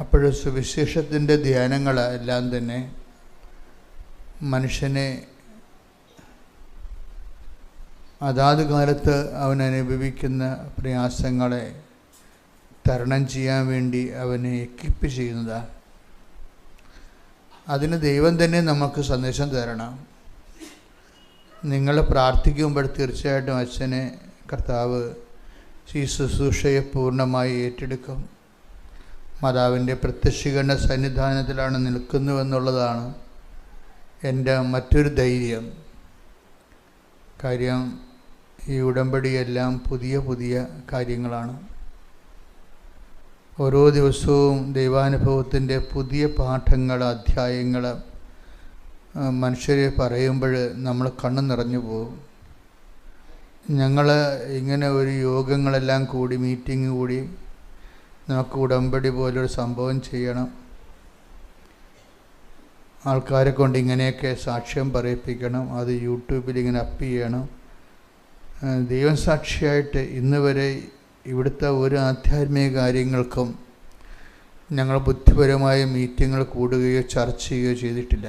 അപ്പോൾ സുവിശേഷത്തിൻ്റെ ധ്യാനങ്ങളെല്ലാം തന്നെ മനുഷ്യനെ അതാത് കാലത്ത് അവൻ അനുഭവിക്കുന്ന പ്രയാസങ്ങളെ തരണം ചെയ്യാൻ വേണ്ടി അവനെ എക്വിപ്പ് ചെയ്യുന്നതാണ്. അതിന് ദൈവം തന്നെ നമുക്ക് സന്ദേശം തരണം. നിങ്ങൾ പ്രാർത്ഥിക്കുമ്പോൾ തീർച്ചയായിട്ടും അച്ഛനെ കർത്താവ് ഈ ശുശ്രൂഷയെ പൂർണ്ണമായി ഏറ്റെടുക്കും. മാതാവിൻ്റെ പ്രത്യക്ഷീകരണ സന്നിധാനത്തിലാണ് നിൽക്കുന്നുവെന്നുള്ളതാണ് എൻ്റെ മറ്റൊരു ധൈര്യം. കാര്യം ഈ ഉടമ്പടിയെല്ലാം പുതിയ പുതിയ കാര്യങ്ങളാണ്. ഓരോ ദിവസവും ദൈവാനുഭവത്തിൻ്റെ പുതിയ പാഠങ്ങൾ, അധ്യായങ്ങൾ മനുഷ്യരെ പറയുമ്പോൾ നമ്മൾ കണ്ണ് നിറഞ്ഞു പോകും. ഞങ്ങൾ ഇങ്ങനെ ഒരു യോഗങ്ങളെല്ലാം കൂടി, മീറ്റിംഗ് കൂടി, നമുക്ക് ഉടമ്പടി പോലൊരു സംഭവം ചെയ്യണം, ആൾക്കാരെ കൊണ്ട് ഇങ്ങനെയൊക്കെ സാക്ഷ്യം പറയിപ്പിക്കണം, അത് യൂട്യൂബിൽ ഇങ്ങനെ അപ്പ് ചെയ്യണം. ദൈവം സാക്ഷിയായിട്ട് ഇന്ന് വരെ ഇവിടുത്തെ ഒരു ആധ്യാത്മിക കാര്യങ്ങൾക്കും ഞങ്ങൾ ബുദ്ധിപരമായ മീറ്റിങ്ങുകൾ കൂടുകയോ ചർച്ച ചെയ്യുകയോ ചെയ്തിട്ടില്ല.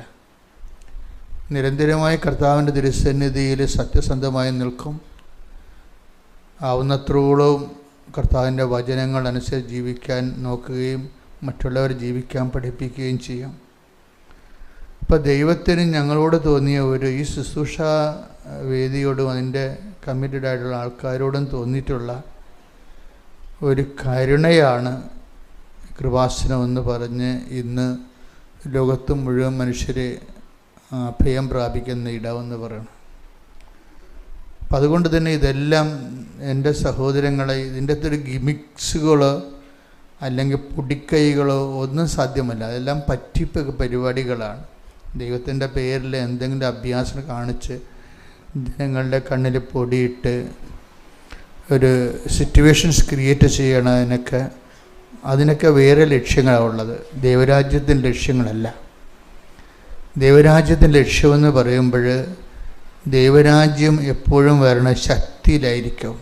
നിരന്തരമായി കർത്താവിൻ്റെ തിരുസന്നിധിയിൽ സത്യസന്ധമായി നിൽക്കും. ആവുന്നത്രോളം കർത്താവിൻ്റെ വചനങ്ങൾ അനുസരിച്ച് ജീവിക്കാൻ നോക്കുകയും മറ്റുള്ളവർ ജീവിക്കാൻ പഠിപ്പിക്കുകയും ചെയ്യും. അപ്പോൾ ദൈവത്തിന് ഞങ്ങളോട് തോന്നിയ ഈ ശുശ്രൂഷ വേദിയോടും അതിൻ്റെ കമ്മിറ്റഡ് ആയിട്ടുള്ള ആൾക്കാരോടും തോന്നിയിട്ടുള്ള ഒരു കരുണയാണ് കൃപാസനമെന്ന് പറഞ്ഞ് ഇന്ന് ലോകത്ത് മുഴുവൻ മനുഷ്യരെ അഭയം പ്രാപിക്കുന്ന ഇടമെന്ന് പറയണം. അപ്പം അതുകൊണ്ട് തന്നെ ഇതെല്ലാം എൻ്റെ സഹോദരങ്ങളെ, ഇതിൻ്റെ അകത്തൊരു ഗിമിക്സുകളോ അല്ലെങ്കിൽ പൊടിക്കൈകളോ ഒന്നും സാധ്യമല്ല. അതെല്ലാം പറ്റിപ്പ് പരിപാടികളാണ്. ദൈവത്തിൻ്റെ പേരിൽ എന്തെങ്കിലും അഭ്യാസം കാണിച്ച് ജനങ്ങളുടെ കണ്ണിൽ പൊടിയിട്ട് ഒരു സിറ്റുവേഷൻസ് ക്രിയേറ്റ് ചെയ്യണതിനൊക്കെ അതിനൊക്കെ വേറെ ലക്ഷ്യങ്ങളാണ് ഉള്ളത്. ദൈവരാജ്യത്തിൻ്റെ ലക്ഷ്യങ്ങളല്ല. ദൈവരാജ്യത്തിൻ്റെ ലക്ഷ്യമെന്ന് പറയുമ്പോൾ ദൈവരാജ്യം എപ്പോഴും വരണ ശക്തിയിലായിരിക്കും,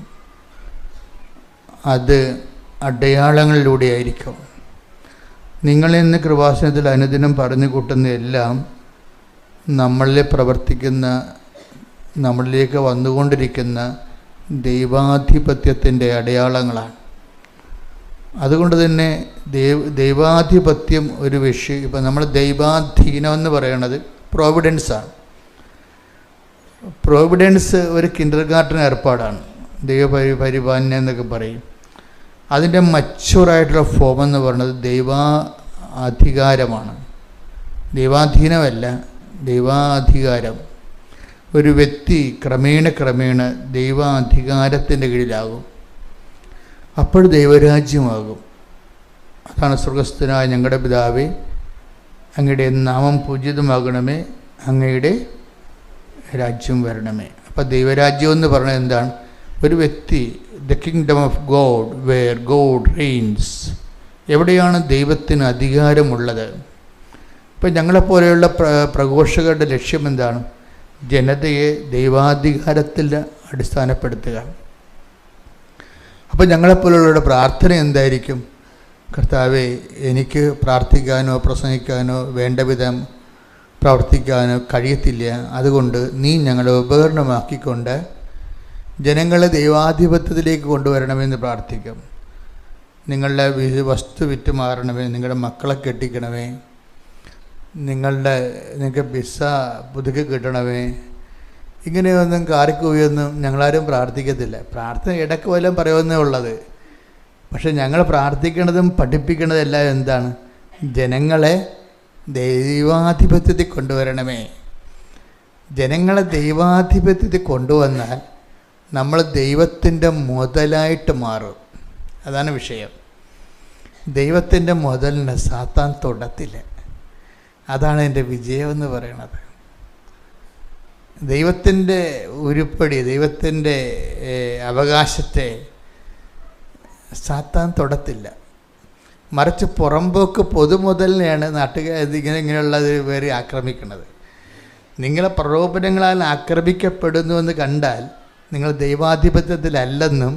അത് അടയാളങ്ങളിലൂടെ ആയിരിക്കും. നിങ്ങളിന്ന് കൃപാസനത്തിൽ അനുദിനം പറഞ്ഞു കൂട്ടുന്ന എല്ലാം നമ്മളിൽ പ്രവർത്തിക്കുന്ന, നമ്മളിലേക്ക് വന്നുകൊണ്ടിരിക്കുന്ന ദൈവാധിപത്യത്തിൻ്റെ അടയാളങ്ങളാണ്. അതുകൊണ്ട് തന്നെ ദൈവാധിപത്യം ഒരു വിഷയം. ഇപ്പം നമ്മൾ ദൈവാധീനം എന്ന് പറയണത് പ്രോവിഡൻസാണ്. പ്രോവിഡൻസ് ഒരു കിൻഡർ ഗാർട്ടൻ ഏർപ്പാടാണ്. ദൈവപരിപാലനം എന്നൊക്കെ പറയും. അതിൻ്റെ മച്ചുവറായിട്ടുള്ള ഫോം എന്ന് പറയുന്നത് ദൈവാധികാരമാണ്. ദൈവാധീനമല്ല, ദൈവാധികാരം. ഒരു വ്യക്തി ക്രമേണ ദൈവാധികാരത്തിൻ്റെ കീഴിലാകും. അപ്പോൾ ദൈവരാജ്യമാകും. അതാണ് സ്വർഗസ്ഥനായ ഞങ്ങളുടെ പിതാവേ, അങ്ങയുടെ നാമം പൂജിതമാകണമേ, അങ്ങയുടെ രാജ്യം വരണമേ. അപ്പോൾ ദൈവരാജ്യം എന്ന് പറഞ്ഞാൽ എന്താണ്? ഒരു വ്യക്തി, the kingdom of God where God reigns. എവിടെയാണ് ദൈവത്തിന് അധികാരമുള്ളത്? ഇപ്പം ഞങ്ങളെപ്പോലെയുള്ള പ്രഘോഷകരുടെ ലക്ഷ്യം എന്താണ്? ജനതയെ ദൈവാധികാരത്തിൽ അടിസ്ഥാനപ്പെടുത്തുക. അപ്പോൾ ഞങ്ങളെപ്പോലുള്ളവരുടെ പ്രാർത്ഥന എന്തായിരിക്കും? കർത്താവേ, എനിക്ക് പ്രാർത്ഥിക്കാനോ പ്രസംഗിക്കാനോ വേണ്ട വിധം പ്രവർത്തിക്കാനോ കഴിയത്തില്ല. അതുകൊണ്ട് നീ ഞങ്ങളെ ഉപകരണമാക്കിക്കൊണ്ട് ജനങ്ങളെ ദൈവാധിപത്യത്തിലേക്ക് കൊണ്ടുവരണമെന്ന് പ്രാർത്ഥിക്കും. നിങ്ങളുടെ വസ്തു വിറ്റ് മാറണമേ, നിങ്ങളുടെ മക്കളെ കെട്ടിക്കണമേ, നിങ്ങൾക്ക് വിസ പുതുക്കി കിട്ടണമേ. ഇങ്ങനെയൊന്നും കാറിക്കൂയൊന്നും ഞങ്ങളാരും പ്രാർത്ഥിക്കത്തില്ല. പ്രാർത്ഥന ഇടയ്ക്ക് വല്ലതും പറയുമെന്നേ ഉള്ളത്. പക്ഷെ ഞങ്ങൾ പ്രാർത്ഥിക്കണതും പഠിപ്പിക്കണതും എല്ലാം എന്താണ്? ജനങ്ങളെ ദൈവാധിപത്യത്തിൽ കൊണ്ടുവരണമേ. ജനങ്ങളെ ദൈവാധിപത്യത്തിൽ കൊണ്ടുവന്നാൽ നമ്മൾ ദൈവത്തിൻ്റെ മുതലായിട്ട് മാറും. അതാണ് വിഷയം. ദൈവത്തിൻ്റെ മുതലിനെ സാത്താൻ തൊടത്തില്ല. അതാണ് എൻ്റെ വിജയമെന്ന് പറയണത്. ദൈവത്തിൻ്റെ ഉരുപ്പടി, ദൈവത്തിൻ്റെ അവകാശത്തെ സാത്താൻ തൊടത്തില്ല. മറിച്ച് പുറമ്പോക്ക് പൊതുമുതലിനെയാണ് നാട്ടുകാർ ഇങ്ങനെയുള്ളത് വേറെ ആക്രമിക്കുന്നത്. നിങ്ങളെ പ്രലോഭനങ്ങളാൽ ആക്രമിക്കപ്പെടുന്നുവെന്ന് കണ്ടാൽ നിങ്ങൾ ദൈവാധിപത്യത്തിലല്ലെന്നും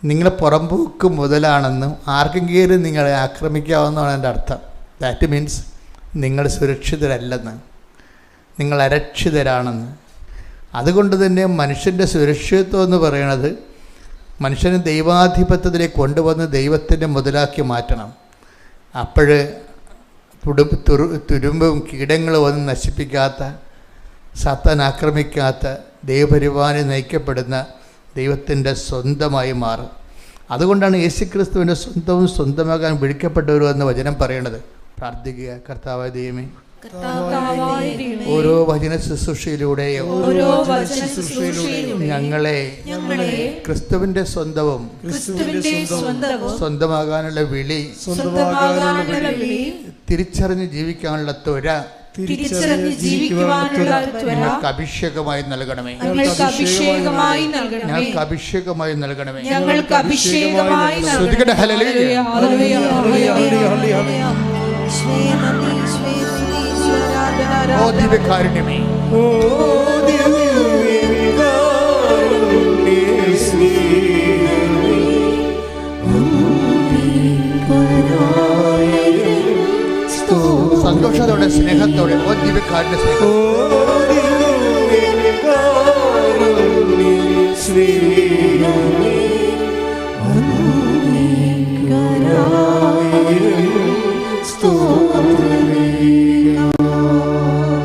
നിങ്ങൾ പുറംപോക്ക് മുതലാണെന്നും ആർക്കെങ്കിലും നിങ്ങളെ ആക്രമിക്കാവുന്നതാണ് എൻ്റെ അർത്ഥം. ദാറ്റ് മീൻസ് നിങ്ങൾ സുരക്ഷിതരല്ലെന്ന്, നിങ്ങൾ അരക്ഷിതരാണെന്ന്. അതുകൊണ്ട് തന്നെ മനുഷ്യൻ്റെ സുരക്ഷിതത്വം എന്ന് പറയുന്നത് മനുഷ്യനെ ദൈവാധിപത്യത്തിലേക്ക് കൊണ്ടുവന്ന് ദൈവത്തിൻ്റെ മുതലാക്കി മാറ്റണം. അപ്പോൾ തുരുമ്പും കീടങ്ങളും ഒന്നും നശിപ്പിക്കാത്ത, സാത്താൻ ആക്രമിക്കാത്ത, ദൈവപരിപാലനം നയിക്കപ്പെടുന്ന ദൈവത്തിൻ്റെ സ്വന്തമായി മാറും. അതുകൊണ്ടാണ് യേശുക്രിസ്തുവിൻ്റെ സ്വന്തവും സ്വന്തമാകാൻ വിളിക്കപ്പെട്ടവരും എന്ന വചനം പറയണത്. പ്രാർത്ഥിക്കുക. കർത്താവായ ദൈവമേ, ഓരോ വചന ശുശ്രൂഷയിലൂടെയും ഞങ്ങളെ ക്രിസ്തുവിന്റെ സ്വന്തവും സ്വന്തമാകാനുള്ള വിളി തിരിച്ചറിഞ്ഞ് ജീവിക്കാനുള്ള ത്വര ഞങ്ങൾക്ക് അഭിഷേകമായി നൽകണമേ. ഞങ്ങൾക്ക് അഭിഷേകമായി നൽകണമേ. ശ്രുതികട ഹല്ലേലൂയ. ഓ ദിവ്യകാരുണ്യമേ, സന്തോഷത്തോടെ സ്നേഹത്തോടെ ഓ ദിവ്യകാരുണ്യ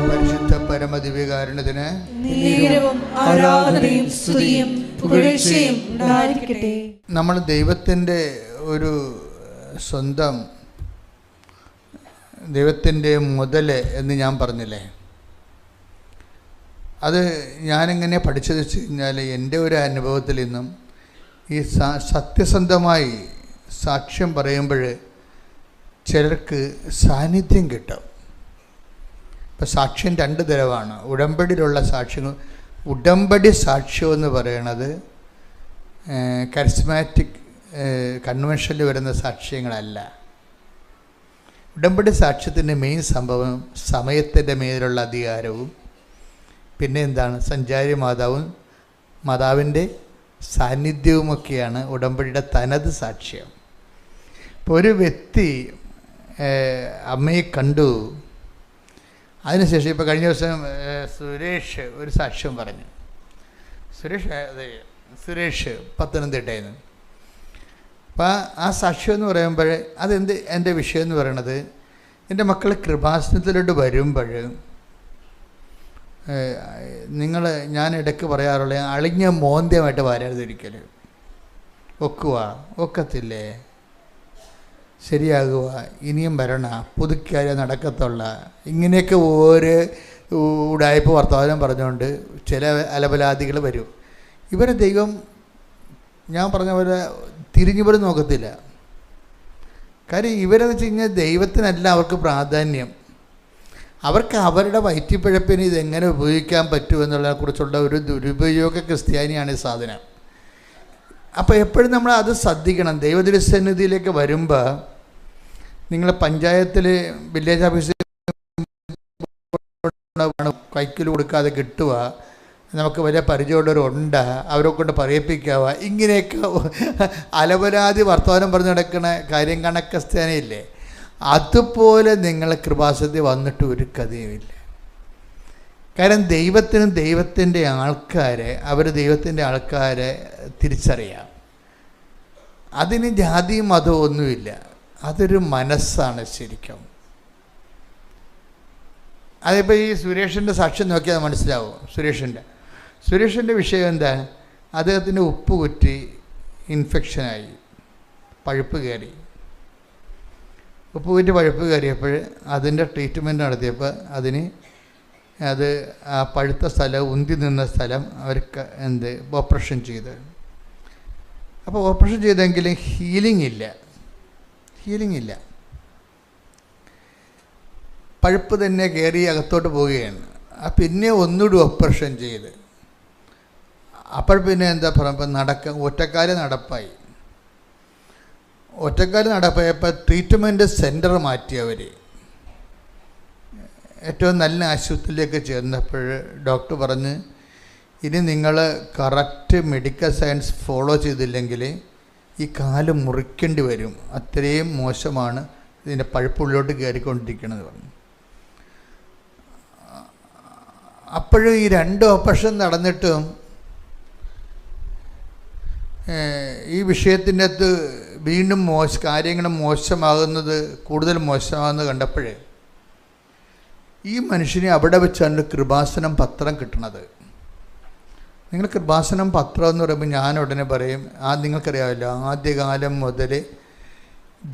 പരിശുദ്ധ പരമദിവ്യകാരുണ്യത്തിന് നമ്മൾ ദൈവത്തിൻ്റെ ഒരു സ്വന്തം, ദൈവത്തിൻ്റെ മുതൽ എന്ന് ഞാൻ പറഞ്ഞില്ലേ, അത് ഞാനെങ്ങനെ പഠിച്ചത് വെച്ച് കഴിഞ്ഞാൽ എൻ്റെ ഒരു അനുഭവത്തിൽ നിന്നും ഈ സത്യസന്ധമായി സാക്ഷ്യം പറയുമ്പോൾ ചിലർക്ക് സാന്നിധ്യം കിട്ടും. ഇപ്പം സാക്ഷ്യം രണ്ട് തരമാണ്. ഉടമ്പടിയിലുള്ള സാക്ഷ്യങ്ങൾ, ഉടമ്പടി സാക്ഷ്യം എന്ന് പറയണത് കരിസ്മാറ്റിക് കൺവെൻഷനിൽ വരുന്ന സാക്ഷ്യങ്ങളല്ല. ഉടമ്പടി സാക്ഷ്യത്തിൻ്റെ മെയിൻ സംഭവം സമയത്തിൻ്റെ മേലുള്ള അധികാരവും പിന്നെ എന്താണ് സഞ്ചാരി മാതാവിൻ്റെ സാന്നിധ്യവുമൊക്കെയാണ് ഉടമ്പടിയുടെ തനത് സാക്ഷ്യം. ഇപ്പോൾ ഒരു വ്യക്തി അമ്മയെ കണ്ടു, അതിനുശേഷം ഇപ്പോൾ കഴിഞ്ഞ ദിവസം സുരേഷ് ഒരു സാക്ഷ്യം പറഞ്ഞു. സുരേഷ് പത്തനംതിട്ടയിൽ നിന്ന്. അപ്പോൾ ആ സാക്ഷ്യം എന്ന് പറയുമ്പോൾ എൻ്റെ വിഷയം എന്ന് പറയണത്, എൻ്റെ മക്കൾ കൃപാസനത്തിലോട്ട് വരുമ്പോൾ ഞാൻ ഇടയ്ക്ക് പറയാറുള്ള അളിഞ്ഞ മോന്ത്യമായിട്ട് വരരുതിരിക്കൽ. ഒക്കത്തില്ലേ, ശരിയാകുക, ഇനിയും വരണ, പുതുക്കിയാൽ നടക്കത്തുള്ള, ഇങ്ങനെയൊക്കെ ഓരോ ഉടായ്പ വർത്തമാനം പറഞ്ഞുകൊണ്ട് ചില അലപലാദികൾ വരും. ഇവരെ ദൈവം ഞാൻ പറഞ്ഞ പോലെ തിരിഞ്ഞുപോലും നോക്കത്തില്ല. കാര്യം ഇവരെന്ന് വെച്ച് കഴിഞ്ഞാൽ ദൈവത്തിനല്ല അവർക്ക് പ്രാധാന്യം, അവർക്ക് അവരുടെ വയറ്റിപ്പിഴപ്പിന് ഇതെങ്ങനെ ഉപയോഗിക്കാൻ പറ്റുമെന്നുള്ളതിനെ കുറിച്ചുള്ള ഒരു ദുരുപയോഗ ക്രിസ്ത്യാനിയാണ് ഈ സാധനം. അപ്പോൾ എപ്പോഴും നമ്മൾ അത് ശ്രദ്ധിക്കണം. ദൈവതിരുസന്നിധിയിലേക്ക് വരുമ്പോൾ നിങ്ങൾ പഞ്ചായത്തിൽ വില്ലേജ് ഓഫീസിൽ കൈക്കിൽ കൊടുക്കാതെ കിട്ടുക, നമുക്ക് വലിയ പരിചയമുള്ളവരുണ്ട്, അവരെ കൊണ്ട് പറയിപ്പിക്കാവുക, ഇങ്ങനെയൊക്കെ അലപരാതി വർത്തമാനം പറഞ്ഞ് നടക്കുന്ന കാര്യം കണക്കസ്താനയില്ലേ, അതുപോലെ നിങ്ങളെ കൃപാസനത്തിൽ വന്നിട്ട് ഒരു കഥയുമില്ല. കാരണം ദൈവത്തിനും ദൈവത്തിൻ്റെ ആൾക്കാരെ തിരിച്ചറിയാം. അതിന് ജാതിയും മതവും ഒന്നുമില്ല, അതൊരു മനസ്സാണ് ശരിക്കും. അതിപ്പോൾ ഈ സുരേഷിൻ്റെ സാക്ഷ്യം നോക്കിയാൽ മനസ്സിലാവും. സുരേഷിൻ്റെ വിഷയം എന്താണ്? അദ്ദേഹത്തിൻ്റെ ഉപ്പ് കുറ്റി ഇൻഫെക്ഷനായി, പഴുപ്പ് കയറി. ഉപ്പ് കുറ്റി പഴുപ്പ് കയറിയപ്പോൾ അതിൻ്റെ ട്രീറ്റ്മെൻറ്റ് നടത്തിയപ്പോൾ അത് ആ പഴുത്ത സ്ഥലം, ഉന്തി നിന്ന സ്ഥലം അവർക്ക് ഓപ്പറേഷൻ ചെയ്ത്. അപ്പോൾ ഓപ്പറേഷൻ ചെയ്തെങ്കിലും ഹീലിംഗ് ഇല്ല. പഴുപ്പ് തന്നെ കയറി അകത്തോട്ട് പോവുകയാണ്. പിന്നെ ഒന്നുകൂടി ഓപ്പറേഷൻ ചെയ്ത്, അപ്പോൾ പിന്നെ എന്താ പറയുമ്പോൾ ഒറ്റക്കാല് നടപ്പായപ്പോൾ ട്രീറ്റ്മെൻറ്റ് സെൻറ്റർ മാറ്റിയവർ ഏറ്റവും നല്ല ആശുപത്രിയിലേക്ക് ചെന്നപ്പോൾ ഡോക്ടർ പറഞ്ഞ്, ഇനി നിങ്ങൾ കറക്റ്റ് മെഡിക്കൽ സയൻസ് ഫോളോ ചെയ്തില്ലെങ്കിൽ ഈ കാല് മുറിക്കേണ്ടി വരും, അത്രയും മോശമാണ് ഇതിൻ്റെ പഴുപ്പുള്ളിലോട്ട് കയറിക്കൊണ്ടിരിക്കണമെന്ന് പറഞ്ഞു. അപ്പോഴും ഈ 2 ഓപ്പറേഷൻ നടന്നിട്ടും ഈ വിഷയത്തിൻ്റെ അകത്ത് വീണ്ടും കാര്യങ്ങൾ മോശമാകുന്നത്, കൂടുതൽ മോശമാകുന്നത് കണ്ടപ്പോഴേ ഈ മനുഷ്യനെ അവിടെ വെച്ചാണ് കൃപാസനം പത്രം കിട്ടണത്. നിങ്ങൾ കൃപാസനം പത്രം എന്ന് പറയുമ്പോൾ ഞാൻ ഉടനെ പറയും, നിങ്ങൾക്കറിയാമല്ലോ, ആദ്യകാലം മുതൽ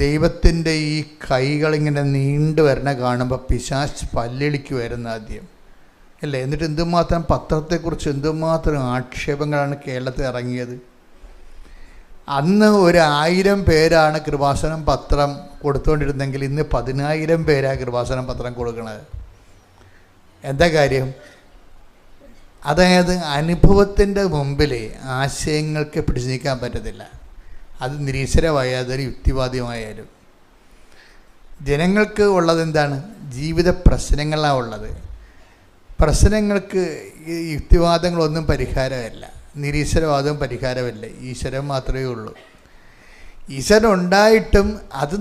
ദൈവത്തിൻ്റെ ഈ കൈകളിങ്ങനെ നീണ്ടു വരണ കാണുമ്പോൾ പിശാച് പല്ലിളിക്കുമായിരുന്നു ആദ്യം, അല്ലേ? എന്നിട്ട് എന്തുമാത്രം പത്രത്തെക്കുറിച്ച് എന്തുമാത്രം ആക്ഷേപങ്ങളാണ് കേരളത്തിൽ ഇറങ്ങിയത്. അന്ന് 1000 പേരാണ് കൃപാസനം പത്രം കൊടുത്തുകൊണ്ടിരുന്നെങ്കിൽ ഇന്ന് 10,000 പേരാണ് കൃപാസനം പത്രം കൊടുക്കുന്നത്. എന്താ കാര്യം? അതായത് അനുഭവത്തിൻ്റെ മുമ്പിൽ ആശയങ്ങൾക്ക് പിടിച്ചു നിൽക്കാൻ പറ്റത്തില്ല. അത് നിരീശ്വരമായാലും യുക്തിവാദിയുമായാലും. ജനങ്ങൾക്ക് ഉള്ളത് എന്താണ്? ജീവിത പ്രശ്നങ്ങളാണ് ഉള്ളത്. പ്രശ്നങ്ങൾക്ക് യുക്തിവാദങ്ങളൊന്നും പരിഹാരമല്ല, നിരീശ്വരവാദവും പരിഹാരമല്ല. ഈശ്വരൻ മാത്രമേ ഉള്ളൂ. ഈശ്വരൻ ഉണ്ടായിട്ടും അത്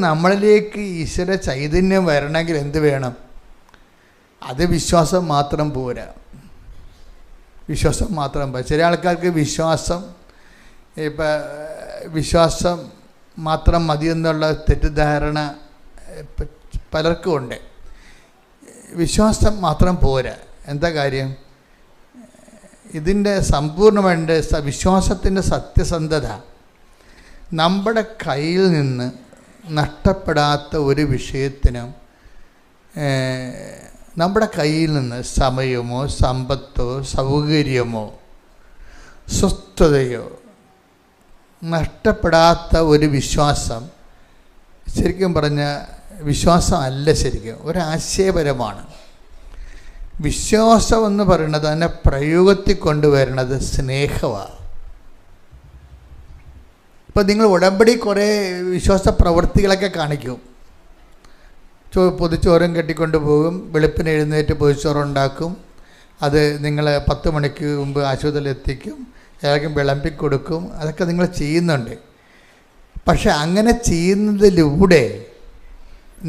നമ്മളിലേക്ക് ഈശ്വര ചൈതന്യം വരണമെങ്കിൽ എന്ത് വേണം? അത് വിശ്വാസം മാത്രം പോരാ. വിശ്വാസം മാത്രം പോരാ. ചില ആൾക്കാർക്ക് വിശ്വാസം മാത്രം മതിയെന്നുള്ള തെറ്റിദ്ധാരണ പലർക്കും ഉണ്ട്. വിശ്വാസം മാത്രം പോരാ. എന്താ കാര്യം? ഇതിൻ്റെ സമ്പൂർണ്ണമായിട്ട് വിശ്വാസത്തിൻ്റെ സത്യസന്ധത നമ്മുടെ കയ്യിൽ നിന്ന് നഷ്ടപ്പെടാത്ത ഒരു വിഷയത്തിനും നമ്മുടെ കയ്യിൽ നിന്ന് സമയമോ സമ്പത്തോ സൗകര്യമോ സ്വസ്ഥതയോ നഷ്ടപ്പെടാത്ത ഒരു വിശ്വാസം ശരിക്കും പറഞ്ഞാൽ വിശ്വാസം അല്ല, ശരിക്കും ഒരാശയപരമാണ്. വിശ്വാസം എന്ന് പറയുന്നത് അതിനെ പ്രയോഗത്തിൽ കൊണ്ടുവരുന്നത് സ്നേഹമാണ്. ഇപ്പം നിങ്ങൾ ഉടമ്പടി കുറേ വിശ്വാസ പ്രവൃത്തികളൊക്കെ കാണിക്കും. പൊതിച്ചോറും കെട്ടിക്കൊണ്ട് പോകും, വെളുപ്പിന് എഴുന്നേറ്റ് പൊതിച്ചോറുണ്ടാക്കും, അത് നിങ്ങൾ 10 മണിക്ക് മുമ്പ് ആശുപത്രിയിൽ എത്തിക്കും, എല്ലാവർക്കും വിളമ്പിക്കൊടുക്കും. അതൊക്കെ നിങ്ങൾ ചെയ്യുന്നുണ്ട്. പക്ഷെ അങ്ങനെ ചെയ്യുന്നതിലൂടെ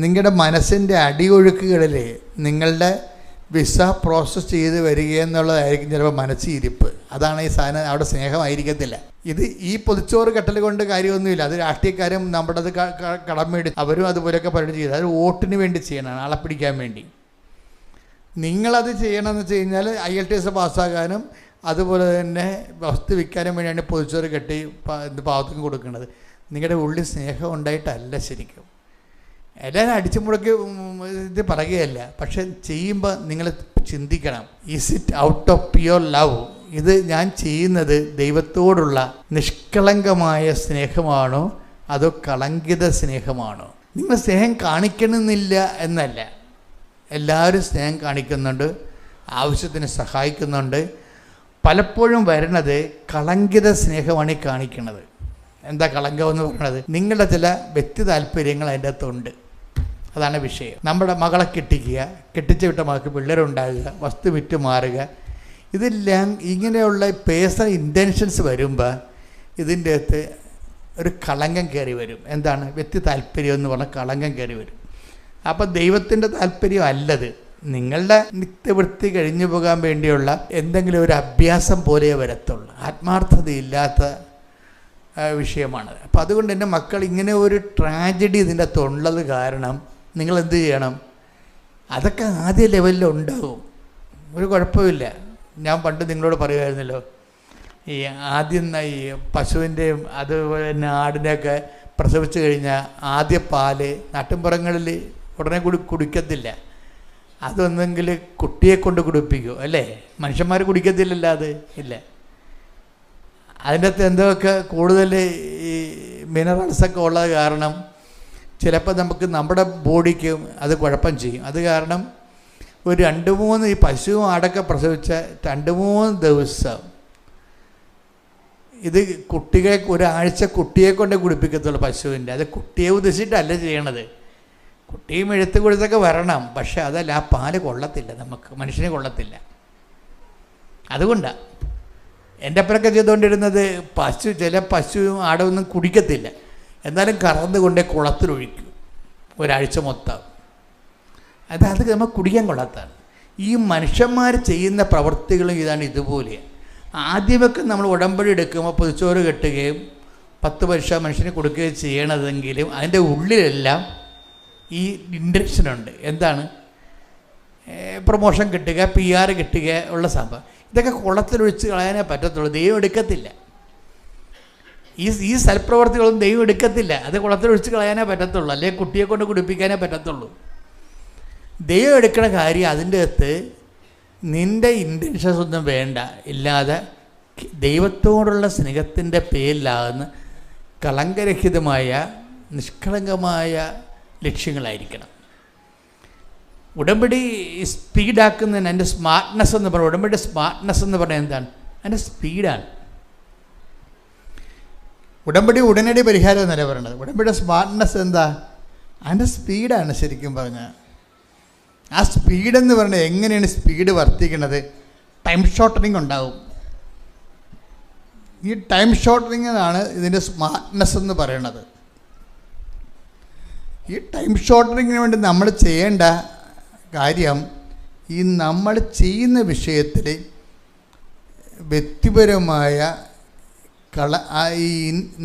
നിങ്ങളുടെ മനസ്സിൻ്റെ അടിയൊഴുക്കുകളിൽ നിങ്ങളുടെ വിസ പ്രോസസ്സ് ചെയ്ത് വരികയെന്നുള്ളതായിരിക്കും ചിലപ്പോൾ മനസ്സിരിപ്പ്. അതാണ് ഈ സാധനം. അവിടെ സ്നേഹമായിരിക്കത്തില്ല. ഇത് ഈ പൊതിച്ചോറ് കെട്ടൽ കൊണ്ട് കാര്യമൊന്നുമില്ല. അത് രാഷ്ട്രീയക്കാരും നമ്മുടെ അത് കടമെടുത്ത് അവരും അതുപോലെയൊക്കെ പരിപാടി ചെയ്ത് അത് വോട്ടിന് വേണ്ടി ചെയ്യണം, ആളെ പിടിക്കാൻ വേണ്ടി. നിങ്ങളത് ചെയ്യണമെന്ന് വെച്ച് കഴിഞ്ഞാൽ IELTS പാസ്സാകാനും അതുപോലെ തന്നെ വസ്തു വിൽക്കാനും വേണ്ടിയാണ് പൊതിച്ചോറ് കെട്ടി പാവത്തിന് കൊടുക്കുന്നത്. നിങ്ങളുടെ ഉള്ളിൽ സ്നേഹം ഉണ്ടായിട്ടല്ല ശരിക്കും. എല്ലാവരും അടിച്ചു മുടക്കി ഇത് പറയുകയല്ല, പക്ഷെ ചെയ്യുമ്പോൾ നിങ്ങൾ ചിന്തിക്കണം, is it out of pure love? ഇത് ഞാൻ ചെയ്യുന്നത് ദൈവത്തോടുള്ള നിഷ്കളങ്കമായ സ്നേഹമാണോ അതോ കളങ്കിത സ്നേഹമാണോ? നിങ്ങൾ സ്നേഹം കാണിക്കണമെന്നില്ല എന്നല്ല, എല്ലാവരും സ്നേഹം കാണിക്കുന്നുണ്ട്, ആവശ്യത്തിന് സഹായിക്കുന്നുണ്ട്. പലപ്പോഴും വരുന്നത് കളങ്കിത സ്നേഹമാണ് ഈ കാണിക്കുന്നത്. എന്താ കളങ്കം എന്ന് പറയുന്നത്? നിങ്ങളുടെ ചില വ്യക്തി താല്പര്യങ്ങൾ അതിൻ്റെ അകത്തുണ്ട്. അതാണ് വിഷയം. നമ്മുടെ മകളെ കെട്ടിക്കുക, കെട്ടിച്ച് വിട്ട മകൾക്ക് പിള്ളേരുണ്ടാകുക, വസ്തു വിറ്റ് മാറുക, ഇതെല്ലാം ഇങ്ങനെയുള്ള പേഴ്സണൽ ഇൻറ്റൻഷൻസ് വരുമ്പോൾ ഇതിൻ്റെ അകത്ത് ഒരു കളങ്കം കയറി വരും. എന്താണ്? വ്യക്തി താല്പര്യം എന്ന് പറഞ്ഞാൽ കളങ്കം കയറി വരും. അപ്പോൾ ദൈവത്തിൻ്റെ താല്പര്യം അല്ലത്, നിങ്ങളുടെ നിത്യവൃത്തി കഴിഞ്ഞു പോകാൻ വേണ്ടിയുള്ള എന്തെങ്കിലും ഒരു അഭ്യാസം പോലെ വരത്തുള്ളൂ. ആത്മാർത്ഥതയില്ലാത്ത വിഷയമാണത്. അപ്പോൾ അതുകൊണ്ട് എൻ്റെ മക്കൾ ഇങ്ങനെ ഒരു ട്രാജഡി ഇതിൻ്റെ അകത്തുള്ളത് കാരണം നിങ്ങളെന്ത് ചെയ്യണം? അതൊക്കെ ആദ്യ ലെവലിൽ ഉണ്ടാകും, ഒരു കുഴപ്പമില്ല. ഞാൻ പണ്ട് നിങ്ങളോട് പറയുമായിരുന്നല്ലോ, ഈ ആദ്യം ഈ പശുവിൻ്റെയും അതുപോലെ തന്നെ ആടിനെയൊക്കെ പ്രസവിച്ച് കഴിഞ്ഞാൽ ആദ്യ പാല് നാട്ടിൻപുറങ്ങളിൽ ഉടനെ കുടിക്കത്തില്ല. അതൊന്നെങ്കിൽ കുട്ടിയെ കൊണ്ട് കുടിപ്പിക്കും, അല്ലേ? മനുഷ്യന്മാർ കുടിക്കത്തില്ലല്ലോ, അത് ഇല്ല. അതിൻ്റെ അകത്ത് എന്തൊക്കെ കൂടുതൽ ഈ മിനറൽസൊക്കെ ഉള്ളത് കാരണം ചിലപ്പോൾ നമുക്ക് നമ്മുടെ ബോഡിക്ക് അത് കുഴപ്പം ചെയ്യും. അത് കാരണം ഒരു 2-3 ഈ പശുവും ആടൊക്കെ പ്രസവിച്ച 2-3 ദിവസം ഇത് കുട്ടികളെ ഒരാഴ്ച കുട്ടിയെ കൊണ്ട് കുടിപ്പിക്കത്തുള്ളൂ പശുവിൻ്റെ. അത് കുട്ടിയെ ഉദ്ദേശിച്ചിട്ടല്ല ചെയ്യണത്. കുട്ടിയും എഴുത്ത് കൊടുത്തൊക്കെ വരണം, പക്ഷെ അതല്ല, ആ പാല് കൊള്ളത്തില്ല, നമുക്ക് മനുഷ്യനെ കൊള്ളത്തില്ല. അതുകൊണ്ടാണ് എൻ്റെ അപ്പനൊക്കെ ചെയ്തുകൊണ്ടിരുന്നത് ചില പശുവും ആടൊന്നും കുടിക്കത്തില്ല, എന്നാലും കറന്ന് കൊണ്ടേ കുളത്തിലൊഴിക്കും ഒരാഴ്ച മൊത്തം. അത് നമ്മൾ കുടിക്കാൻ കൊള്ളാത്തതാണ്. ഈ മനുഷ്യന്മാർ ചെയ്യുന്ന പ്രവൃത്തികളും ഇതാണ് ഇതുപോലെയാണ്. ആദ്യമൊക്കെ നമ്മൾ ഉടമ്പടി എടുക്കുമ്പോൾ പൊതിച്ചോറ് കെട്ടുകയും 10 പൈസ മനുഷ്യന് കൊടുക്കുകയും ചെയ്യണതെങ്കിലും അതിൻ്റെ ഉള്ളിലെല്ലാം ഈ ഇൻറ്റൻഷനുണ്ട്. എന്താണ്? പ്രൊമോഷൻ കിട്ടുക, PR കിട്ടുക ഉള്ള സംഭവം. ഇതൊക്കെ കുളത്തിലൊഴിച്ച് കളയാനേ പറ്റത്തുള്ളൂ, ദൈവം എടുക്കത്തില്ല. ഈ സൽപ്രവർത്തികളൊന്നും ദൈവം എടുക്കത്തില്ല, അത് കുളത്തിലൊഴിച്ച് കളയാനേ പറ്റത്തുള്ളൂ, അല്ലെങ്കിൽ കുട്ടിയെ കൊണ്ട് കുടിപ്പിക്കാനേ പറ്റത്തുള്ളൂ. ദൈവം എടുക്കുന്ന കാര്യം അതിൻ്റെ അകത്ത് നിൻ്റെ ഇൻറ്റൻഷൻസ് ഒന്നും വേണ്ട, ഇല്ലാതെ ദൈവത്തോടുള്ള സ്നേഹത്തിൻ്റെ പേരിലാകുന്ന കളങ്കരഹിതമായ നിഷ്കളങ്കമായ ലക്ഷ്യങ്ങളായിരിക്കണം. ഉടമ്പടി സ്പീഡാക്കുന്നതിന് അതിൻ്റെ സ്മാർട്ട്നെസ് എന്ന് പറയുന്നത്, ഉടമ്പടി സ്മാർട്ട്നെസ് എന്ന് പറഞ്ഞാൽ എന്താണ്? അതിൻ്റെ സ്പീഡാണ്. ഉടമ്പടി ഉടനടി പരിഹാരം എന്നല്ല പറയുന്നത്. ഉടമ്പടിയുടെ സ്മാർട്ട്നെസ് എന്താ? അതിൻ്റെ സ്പീഡാണ് ശരിക്കും പറഞ്ഞാൽ. ആ സ്പീഡെന്ന് പറഞ്ഞാൽ എങ്ങനെയാണ് സ്പീഡ് വർദ്ധിക്കുന്നത്? ടൈം ഷോർട്ടനിങ് ഉണ്ടാവും. ഈ ടൈം ഷോർട്ടനിങ്ങിനാണ് ഇതിൻ്റെ സ്മാർട്ട്നെസ് എന്ന് പറയുന്നത്. ഈ ടൈം ഷോർട്ടനിങ്ങിന് വേണ്ടി നമ്മൾ ചെയ്യേണ്ട കാര്യം, ഈ നമ്മൾ ചെയ്യുന്ന വിഷയത്തിൽ വ്യക്തിപരമായ ഈ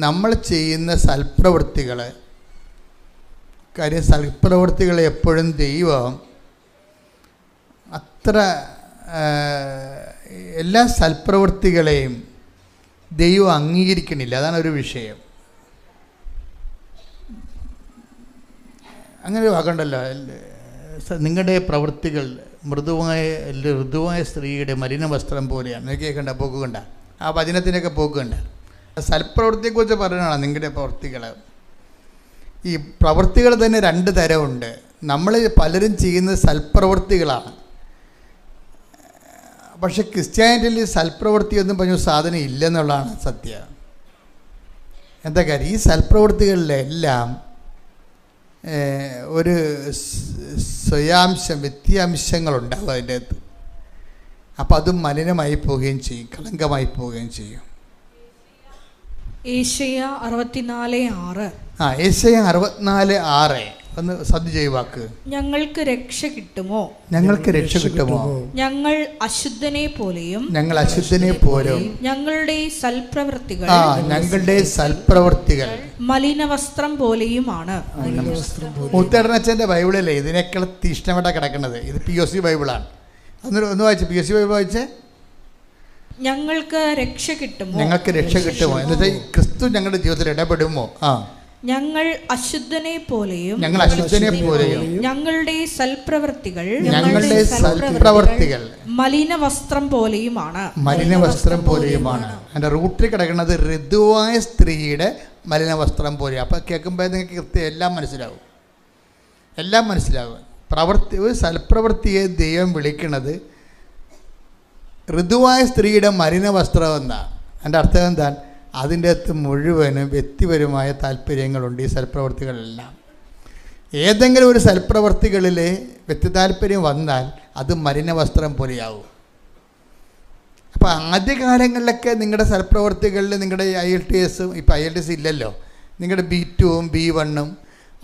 നമ്മൾ ചെയ്യുന്ന സൽപ്രവൃത്തികൾ, കാര്യം സൽപ്രവൃത്തികൾ എപ്പോഴും ദൈവം അത്ര എല്ലാ സൽപ്രവൃത്തികളെയും ദൈവം അംഗീകരിക്കണില്ല. അതാണ് ഒരു വിഷയം. അങ്ങനെ വാക്കുണ്ടല്ലോ, നിങ്ങളുടെ പ്രവൃത്തികൾ ഋതുവായ സ്ത്രീയുടെ മലിന വസ്ത്രം പോലെയാണ്. നിങ്ങൾക്ക് കണ്ട പോക്ക് കണ്ട, ആ വചനത്തിനൊക്കെ പോക്ക് കണ്ട. സൽപ്രവൃത്തിയെക്കുറിച്ച് പറയുന്നതാണ് നിങ്ങളുടെ പ്രവൃത്തികൾ. ഈ പ്രവൃത്തികൾ തന്നെ 2 തരമുണ്ട്. നമ്മൾ പലരും ചെയ്യുന്നത് സൽപ്രവൃത്തികളാണ്. പക്ഷെ ക്രിസ്ത്യാനിറ്റിയിൽ സൽപ്രവൃത്തിയൊന്നും പറഞ്ഞ സാധനം ഇല്ലെന്നുള്ളതാണ് സത്യം. എന്താ കാര്യം? ഈ സൽപ്രവൃത്തികളിലെല്ലാം ഒരു വ്യത്യാംശങ്ങളുണ്ടാകും അതിൻ്റെ അകത്ത്. അപ്പം അതും മലിനമായി പോവുകയും ചെയ്യും, കളങ്കമായി പോവുകയും ചെയ്യും. ഏശയ്യാ 64:6. ഏശയ്യാ 64:6 ഒന്ന് ശ്രദ്ധിച്ച വാക്ക്. ഞങ്ങൾക്ക് രക്ഷ കിട്ടുമോ? ഞങ്ങൾക്ക് രക്ഷ കിട്ടുമോ? ഞങ്ങൾ അശുദ്ധനെ പോലെയും ഞങ്ങളുടെ സൽപ്രവൃത്തികൾ മലിനവസ്ത്രം പോലെയുമാണ്. മുത്തടനച്ഛൻ്റെ ബൈബിളല്ലേ ഇതിനേക്കാൾ തീഷ്ണമായിട്ട് കിടക്കുന്നത്. ഇത് POC ബൈബിളാണ്. ഒന്ന് വായിച്ചേ, POC ബൈബിൾ വായിച്ചേ. ഞങ്ങൾക്ക് രക്ഷ കിട്ടുമോ എന്നിട്ട് ക്രിസ്തു ഞങ്ങളുടെ ജീവിതത്തിൽ ഇടപെടുമോ? ഞങ്ങൾ അശുദ്ധനെ പോലെയും ഞങ്ങളുടെ സൽപ്രവൃത്തികൾ മലിനവസ്ത്രം പോലെയുമാണ്. എൻ്റെ റൂട്ടിൽ കിടക്കുന്നത് ഋതുവായ സ്ത്രീയുടെ മലിനവസ്ത്രം പോലെ. അപ്പം കേൾക്കുമ്പോൾ നിങ്ങൾക്ക് കൃത്യം എല്ലാം മനസ്സിലാവും. ഒരു സൽപ്രവൃത്തിയെ ദൈവം വിളിക്കുന്നത് ഋതുവായ സ്ത്രീയുടെ മലിനവസ്ത്രം എന്നാണ്. എൻ്റെ അർത്ഥം എന്താണ്? അതിൻ്റെ അകത്ത് മുഴുവനും വ്യക്തിപരമായ താല്പര്യങ്ങളുണ്ട്. ഈ സൽപ്രവൃത്തികളെല്ലാം ഏതെങ്കിലും ഒരു സൽപ്രവൃത്തികളിൽ വ്യക്തി താല്പര്യം വന്നാൽ അത് മലിനവസ്ത്രം പോലെയാവും. അപ്പോൾ ആദ്യകാലങ്ങളിലൊക്കെ നിങ്ങളുടെ സൽപ്രവൃത്തികളിൽ നിങ്ങളുടെ IELTS, ഇപ്പോൾ IELTS ഇല്ലല്ലോ, നിങ്ങളുടെ B2ഉം B1ഉം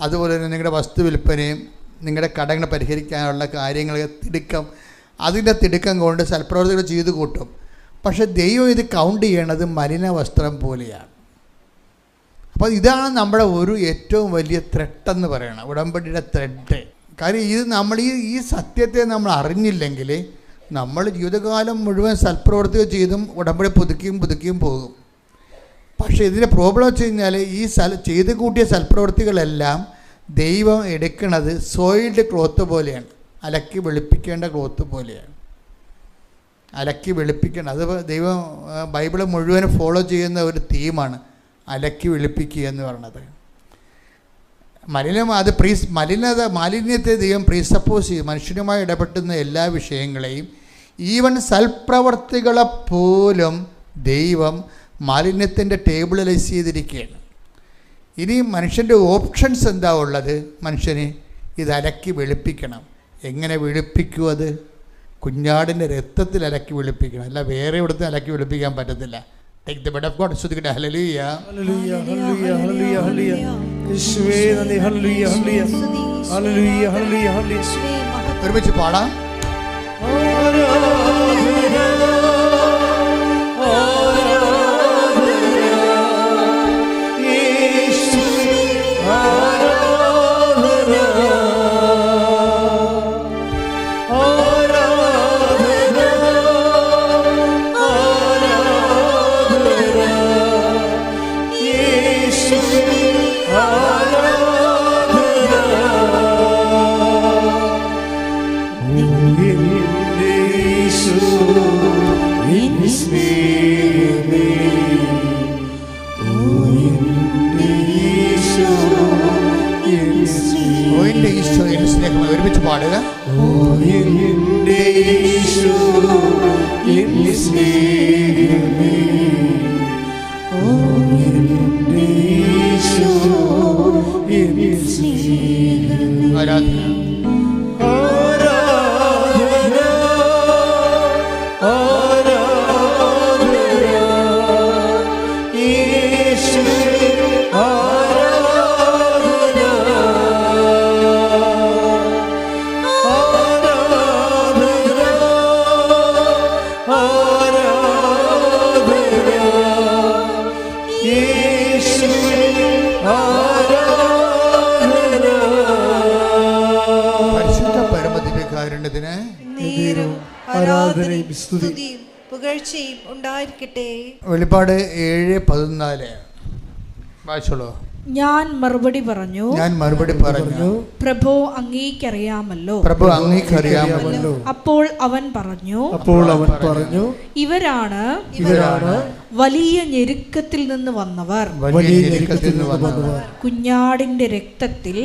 അതുപോലെ തന്നെ നിങ്ങളുടെ വസ്തു വിൽപ്പനയും നിങ്ങളുടെ കടങ്ങൾ പരിഹരിക്കാനുള്ള കാര്യങ്ങൾ അതിൻ്റെ തിടുക്കം കൊണ്ട് സൽപ്രവൃത്തികൾ ചെയ്തു കൂട്ടും. പക്ഷെ ദൈവം ഇത് കൗണ്ട് ചെയ്യണത് മലിന വസ്ത്രം പോലെയാണ്. അപ്പോൾ ഇതാണ് നമ്മുടെ ഒരു ഏറ്റവും വലിയ ത്രെട്ടെന്ന് പറയണം, ഉടമ്പടിയുടെ ത്രെഡ്. കാര്യം ഇത് നമ്മൾ ഈ സത്യത്തെ നമ്മൾ അറിഞ്ഞില്ലെങ്കിൽ നമ്മൾ ജീവിതകാലം മുഴുവൻ സൽപ്രവൃത്തികൾ ചെയ്തും ഉടമ്പടി പുതുക്കിയും പോകും. പക്ഷേ ഇതിൻ്റെ പ്രോബ്ലം വെച്ച് കഴിഞ്ഞാൽ ഈ ചെയ്ത് കൂട്ടിയ സൽപ്രവൃത്തികളെല്ലാം ദൈവം എടുക്കുന്നത് സോയിൽഡ് ക്ലോത്ത് പോലെയാണ്, അലക്കി വെളുപ്പിക്കേണ്ട ക്ലോത്ത് പോലെയാണ്. അലക്കി വെളുപ്പിക്കണം. അത് ദൈവം ബൈബിൾ മുഴുവൻ ഫോളോ ചെയ്യുന്ന ഒരു തീമാണ് അലക്കി വെളുപ്പിക്കുക എന്ന് പറയുന്നത്. മാലിന്യത്തെ ദൈവം പ്രീസപ്പോസ് ചെയ്യും. മനുഷ്യനുമായി ഇടപെട്ടുന്ന എല്ലാ വിഷയങ്ങളെയും, ഈവൻ സൽപ്രവർത്തികളെപ്പോലും ദൈവം മാലിന്യത്തിൻ്റെ ടേബിളലൈസ് ചെയ്തിരിക്കുകയാണ്. ഇനി മനുഷ്യൻ്റെ ഓപ്ഷൻസ് എന്താ ഉള്ളത്? മനുഷ്യന് ഇത് അലക്കി വെളുപ്പിക്കണം. എങ്ങനെ വെളുപ്പിക്കും? അത് കുഞ്ഞാടിൻ്റെ രക്തത്തിൽ അലക്കി വെളുപ്പിക്കണം. അല്ല വേറെ ഇവിടുത്തെ അലക്കി വെളുപ്പിക്കാൻ പറ്റത്തില്ല. Take the blood of God. ശ്രുതിക്കട്ടെ ഹല്ലേലൂയ ഹല്ലേലൂയ ഹല്ലേലൂയ ഹല്ലേലൂയ ഹല്ലേലൂയ യേശുവേ നന്ദി ഹല്ലേലൂയ ഹല്ലേലൂയ ഹല്ലേലൂയ ഹല്ലേലൂയ ഹല്ലേലൂയ. ഒരുമിച്ച് പാടാം. ഒരുമിച്ച് പാടുക. ആരാധന ആരാധനയും സ്തുതിയും പുകഴ്ചയും ഉണ്ടായിരിക്കട്ടെ. വെളിപ്പാട് 7:14 വായിച്ചോളൂ. ഞാൻ മറുപടി പറഞ്ഞു, പ്രഭു അങ്ങേക്കറിയാമല്ലോ. അപ്പോൾ അവൻ പറഞ്ഞു, ഇവരാണ് വലിയ ഞെരുക്കത്തിൽ നിന്ന് വന്നവർ, കുഞ്ഞാടിന്റെ രക്തത്തിൽ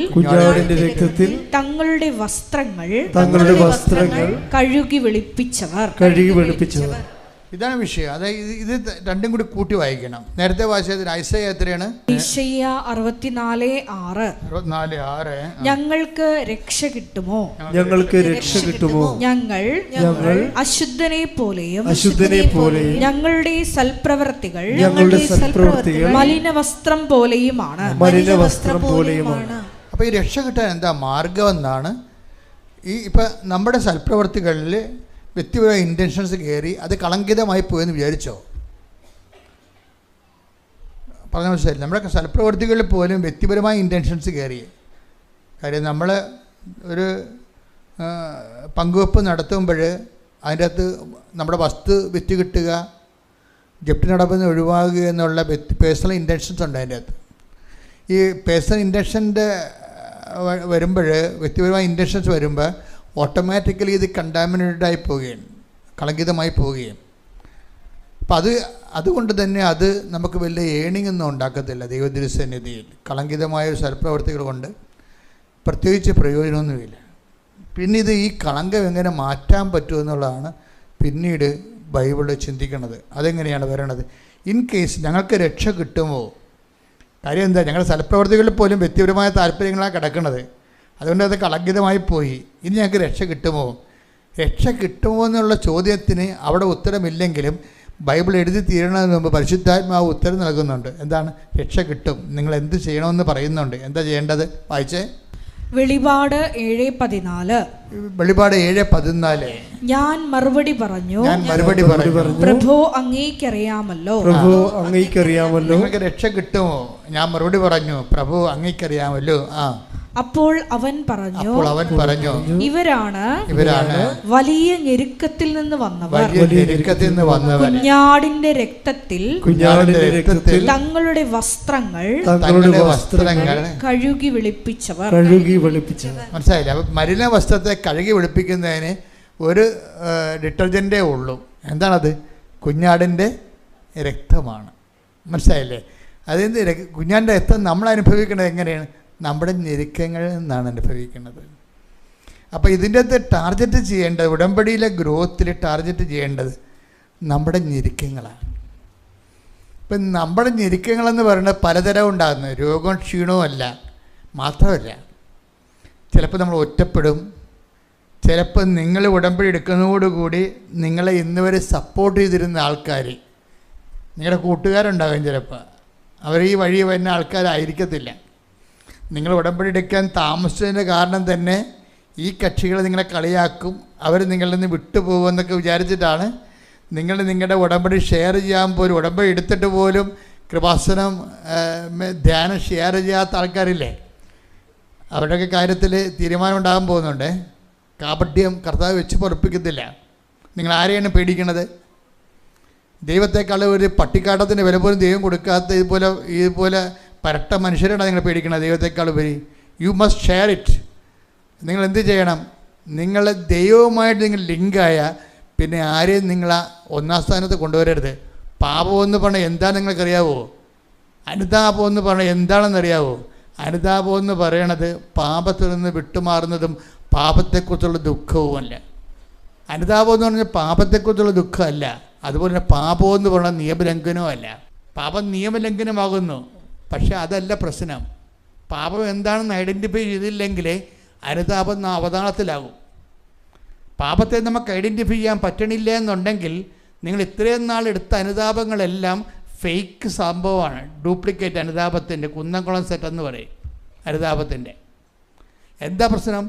തങ്ങളുടെ വസ്ത്രങ്ങൾ കഴുകി വെളുപ്പിച്ചവർ. ഇതാണ് വിഷയം. അതായത് ഇത് രണ്ടും കൂടി കൂട്ടി വായിക്കണം. നേരത്തെ വായിച്ചതിന് ഐസയ്യ എത്രയാണ്? ഐസയ്യ 64:6. ഞങ്ങൾക്ക് രക്ഷ കിട്ടുമോ, ഞങ്ങൾ അശുദ്ധനെ പോലെയും ഞങ്ങളുടെ സൽപ്രവർത്തികൾ മലിനവസ്ത്രം പോലെയുമാണ്. അപ്പോൾ ഈ രക്ഷ കിട്ടാൻ എന്താ മാർഗം എന്നാണ്. ഇപ്പം നമ്മുടെ സൽപ്രവർത്തികളിൽ വ്യക്തിപരമായ ഇൻറ്റൻഷൻസ് കയറി അത് കളങ്കിതമായി പോയെന്ന് വിചാരിച്ചോ? പറഞ്ഞ മനസ്സിലായില്ല. നമ്മുടെ സൽപ്രവർത്തികളിൽ പോലും വ്യക്തിപരമായ ഇൻറ്റൻഷൻസ് കയറി. കാര്യം നമ്മൾ ഒരു പങ്കുവെപ്പ് നടത്തുമ്പോൾ അതിൻ്റെ അകത്ത് നമ്മുടെ വസ്തു വിറ്റ് കിട്ടുക, ജപ്തി നടപടി ഒഴിവാക്കുക എന്നുള്ള പേഴ്സണൽ ഇൻറ്റൻഷൻസ് ഉണ്ട് അതിൻ്റെ അകത്ത്. ഈ പേഴ്സണൽ ഇൻറ്റൻഷൻ്റെ വരുമ്പോൾ, വ്യക്തിപരമായ ഇൻറ്റൻഷൻസ് വരുമ്പോൾ ഓട്ടോമാറ്റിക്കലി ഇത് കണ്ടാമിനേറ്റഡായി പോവുകയാണ്, കളങ്കിതമായി പോവുകയും. അപ്പം അതുകൊണ്ട് തന്നെ അത് നമുക്ക് വലിയ ഏണിംഗ് ഒന്നും ഉണ്ടാക്കത്തില്ല ദൈവതിരുസന്നിധിയിൽ. കളങ്കിതമായ ഒരു സൽപ്രവർത്തികൾ കൊണ്ട് പ്രത്യേകിച്ച് പ്രയോജനമൊന്നുമില്ല. പിന്നെ ഈ കളങ്കം എങ്ങനെ മാറ്റാൻ പറ്റുമെന്നുള്ളതാണ് പിന്നീട് ബൈബിളിൽ ചിന്തിക്കുന്നത്. അതെങ്ങനെയാണ് വരണത്? ഇൻ കേസ് ഞങ്ങൾക്ക് രക്ഷ കിട്ടുമോ? കാര്യം എന്താ, ഞങ്ങളുടെ സൽപ്രവർത്തികളിൽ പോലും വ്യക്തിപരമായ താല്പര്യങ്ങളാണ് കിടക്കുന്നത്. അതുകൊണ്ട് അത് കളങ്കിതമായി പോയി. ഇനി ഞങ്ങൾക്ക് രക്ഷ കിട്ടുമോ? രക്ഷ കിട്ടുമോ എന്നുള്ള ചോദ്യത്തിന് അവിടെ ഉത്തരമില്ലെങ്കിലും ബൈബിൾ എഴുതി തീരണതിന് മുമ്പ് പരിശുദ്ധാത്മാവ് ഉത്തരം നൽകുന്നുണ്ട്. എന്താണ്? രക്ഷ കിട്ടും. നിങ്ങൾ എന്ത് ചെയ്യണമെന്ന് പറയുന്നുണ്ട്. എന്താ ചെയ്യേണ്ടത്? വായിച്ചേ. വെളിപാട് 7:14. വെളിപാട് 7:14. ഞാൻ മറുപടി പറഞ്ഞു, പ്രഭു അങ്ങേക്കറിയാമല്ലോ. നിങ്ങൾക്ക് രക്ഷ കിട്ടുമോ? ഞാൻ മറുപടി പറഞ്ഞു, പ്രഭു അങ്ങേക്കറിയാമല്ലോ. അപ്പോൾ അവൻ പറഞ്ഞു, ഇവരാണ് വലിയ ഞെരുക്കത്തിൽ നിന്ന് വന്നവർ, കുഞ്ഞാടിന്റെ രക്തത്തിൽ തങ്ങളുടെ വസ്ത്രങ്ങൾ കഴുകി വെളുപ്പിച്ചവർ. മനസ്സിലായില്ല? അപ്പം മലിന വസ്ത്രത്തെ കഴുകി വെളുപ്പിക്കുന്നതിന് ഒരു ഡിറ്റർജൻറ്റേ ഉള്ളൂ. എന്താണത്? കുഞ്ഞാടിൻ്റെ രക്തമാണ്. മനസ്സിലായില്ലേ? അതെന്ത്? കുഞ്ഞാടിൻ്റെ രക്തം നമ്മൾ അനുഭവിക്കുന്നത് എങ്ങനെയാണ്? നമ്മുടെ ഞെരുക്കങ്ങളിൽ നിന്നാണ് അനുഭവിക്കുന്നത്. അപ്പോൾ ഇതിൻ്റെ അകത്ത് ടാർഗറ്റ് ചെയ്യേണ്ടത്, ഉടമ്പടിയിലെ ഗ്രോത്തിൽ ടാർഗറ്റ് ചെയ്യേണ്ടത് നമ്മുടെ ഞെരുക്കങ്ങളാണ്. ഇപ്പം നമ്മുടെ ഞെരുക്കങ്ങളെന്ന് പറയുന്നത് പലതരം ഉണ്ടാകുന്നത്. രോഗവും ക്ഷീണവും അല്ല മാത്രമല്ല, ചിലപ്പോൾ നമ്മൾ ഒറ്റപ്പെടും, ചിലപ്പോൾ നിങ്ങൾ ഉടമ്പടി എടുക്കുന്നതോടുകൂടി നിങ്ങളെ ഇന്ന് വരെ സപ്പോർട്ട് ചെയ്തിരുന്ന ആൾക്കാർ, നിങ്ങളുടെ കൂട്ടുകാരുണ്ടാകും, ചിലപ്പോൾ അവർ ഈ വഴി വരുന്ന ആൾക്കാരായിരിക്കത്തില്ല. നിങ്ങൾ ഉടമ്പടി എടുക്കാൻ താമസിച്ചതിൻ്റെ കാരണം തന്നെ ഈ കക്ഷികൾ നിങ്ങളെ കളിയാക്കും, അവർ നിങ്ങളിൽ നിന്ന് വിട്ടുപോകുമെന്നൊക്കെ വിചാരിച്ചിട്ടാണ് നിങ്ങൾ നിങ്ങളുടെ ഉടമ്പടി ഷെയർ ചെയ്യാൻ പോലും, ഉടമ്പടി എടുത്തിട്ട് പോലും കൃപാസനം ധ്യാനം ഷെയർ ചെയ്യാത്ത ആൾക്കാരില്ലേ, അവരുടെയൊക്കെ കാര്യത്തിൽ തീരുമാനം ഉണ്ടാകാൻ പോകുന്നുണ്ട്. കാപട്യം കർത്താവ് വെച്ച് പൊറപ്പിക്കത്തില്ല. നിങ്ങൾ ആരെയാണ് പേടിക്കണത്? ദൈവത്തെക്കാൾ ഒരു പട്ടിക്കാട്ടത്തിൻ്റെ വില പോലും ദൈവം കൊടുക്കാത്ത ഇതുപോലെ പരട്ട മനുഷ്യരാണ് നിങ്ങൾ പേടിക്കണത് ദൈവത്തെക്കാൾ ഉപരി. You must share it. നിങ്ങൾ എന്ത് ചെയ്യണം? നിങ്ങൾ ദൈവവുമായിട്ട് നിങ്ങൾ ലിങ്കായ പിന്നെ ആരെയും നിങ്ങൾ ഒന്നാം സ്ഥാനത്ത് കൊണ്ടുവരരുത്. പാപമെന്ന് പറഞ്ഞാൽ എന്താ നിങ്ങൾക്കറിയാവോ? അനുതാപം എന്ന് പറഞ്ഞാൽ എന്താണെന്നറിയാവോ? അനുതാപം എന്ന് പറയണത് പാപത്തിൽ നിന്ന് വിട്ടുമാറുന്നതും പാപത്തെക്കുറിച്ചുള്ള ദുഃഖവുമല്ല. അനുതാപം എന്ന് പറഞ്ഞാൽ പാപത്തെക്കുറിച്ചുള്ള ദുഃഖമല്ല. അതുപോലെ തന്നെ പാപം എന്ന് പറഞ്ഞാൽ നിയമലംഘനവും അല്ല. പാപം നിയമലംഘനമാകുന്നു, പക്ഷെ അതല്ല പ്രശ്നം. പാപം എന്താണെന്ന് ഐഡൻറ്റിഫൈ ചെയ്തില്ലെങ്കിൽ അനുതാപം അവതാളത്തിലാകും. പാപത്തെ നമുക്ക് ഐഡൻറ്റിഫൈ ചെയ്യാൻ പറ്റണില്ല എന്നുണ്ടെങ്കിൽ നിങ്ങൾ ഇത്രയും നാൾ എടുത്ത അനുതാപങ്ങളെല്ലാം ഫേക്ക് സംഭവമാണ്, ഡ്യൂപ്ലിക്കേറ്റ് അനുതാപത്തിൻ്റെ കുന്നംകുളം സെറ്റ് എന്ന് പറയും. അനുതാപത്തിൻ്റെ എന്താ പ്രശ്നം?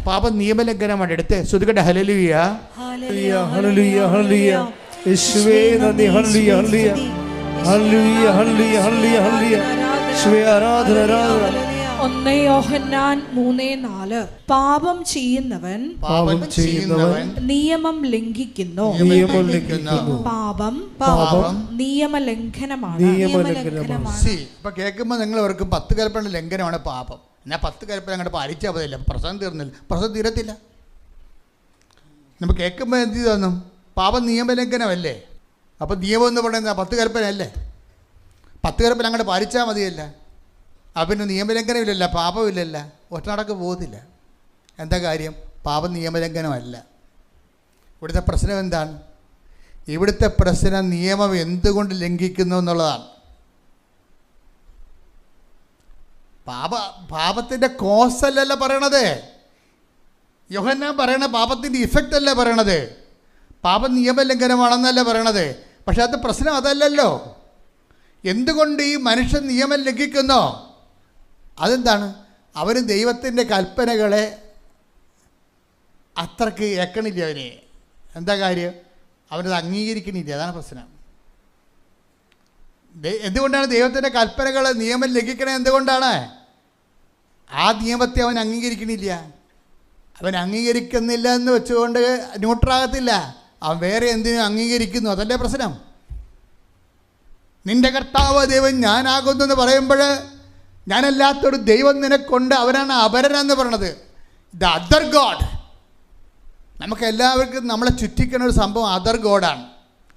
പാപം നിയമലംഘനമാണ്. എടുത്ത് ശ്രുതികട്ടെ ഹല്ലേലൂയ ഹല്ലേലൂയ ഹല്ലേലൂയ ഹല്ലേലൂയ യേശുവേ നന്ദി ഹല്ലേലൂയ ഹല്ലേലൂയ ഹല്ലേലൂയ ഹല്ലേലൂയ ഹല്ലേലൂയ ഹല്ലേലൂയ യേശുവേ ആരാധന ആരാധന. 1 യോഹന്നാൻ 3:4 പാപം ചെയ്യുന്നവൻ നിയമം ലംഘിക്കുന്നു. പാപം നിയമലംഘനമാണ്. ഇപ്പൊ കേൾക്കുമ്പോൾ നിങ്ങൾ ഓർക്കും 10 കൽപ്പന ലംഘനമാണ് പാപം. എന്നാൽ 10 കൽപ്പന അങ്ങോട്ട് പാലിച്ചാൽ മതിയില്ല, പ്രശ്നം തീർന്നില്ല, പ്രശ്നം തീരത്തില്ല. നമ്മൾ കേൾക്കുമ്പോൾ എന്ത് തോന്നും? പാപം നിയമലംഘനമല്ലേ? അപ്പം നിയമം എന്ന് പറയുന്നത് 10 കൽപ്പന അല്ലേ? 10 കൽപ്പന അങ്ങോട്ട് പാലിച്ചാൽ മതിയല്ല. പിന്നെ നിയമലംഘനമില്ലല്ല, പാപമില്ലല്ല, ഒറ്റനടക്ക് പോകുന്നില്ല. എന്താ കാര്യം? പാപം നിയമലംഘനമല്ല. ഇവിടുത്തെ പ്രശ്നം എന്താണ്? ഇവിടുത്തെ പ്രശ്നം നിയമം എന്തുകൊണ്ട് ലംഘിക്കുന്നു എന്നുള്ളതാണ്. പാപത്തിൻ്റെ കോസ് അല്ലല്ലോ പറയണത്. യോഹന്നാൻ പറയണ പാപത്തിൻ്റെ ഇഫക്റ്റ് അല്ലേ പറയണത്. പാപം നിയമലംഘനമാണെന്നല്ല പറയണത്. പക്ഷെ അത് പ്രശ്നം അതല്ലല്ലോ. എന്തുകൊണ്ട് ഈ മനുഷ്യൻ നിയമം ലംഘിക്കുന്നോ? അതെന്താണ്? അവർ ദൈവത്തിൻ്റെ കൽപ്പനകളെ അത്രയ്ക്ക് ഏക്കണില്ല. അവന് എന്താ കാര്യം? അവനത് അംഗീകരിക്കണില്ല. അതാണ് പ്രശ്നം. എന്തുകൊണ്ടാണ് ദൈവത്തിൻ്റെ കൽപ്പനകൾ നിയമം ലംഘിക്കണത്? എന്തുകൊണ്ടാണ്? ആ നിയമത്തെ അവൻ അംഗീകരിക്കണില്ല. അവൻ അംഗീകരിക്കുന്നില്ല എന്ന് വെച്ചുകൊണ്ട് ന്യൂട്രാകത്തില്ല. അവൻ വേറെ എന്തിനും അംഗീകരിക്കുന്നു. അതല്ലേ പ്രശ്നം. നിന്റെ കർത്താവ് ദൈവം ഞാനാകുന്നു എന്ന് പറയുമ്പോൾ ഞാനല്ലാത്തൊരു ദൈവം നിനക്കൊണ്ട്, അവനാണ് അപരനെന്ന് പറയണത്. The other God. നമുക്ക് എല്ലാവർക്കും നമ്മളെ ചുറ്റിക്കുന്ന ഒരു സംഭവം അതർ ഗോഡാണ്,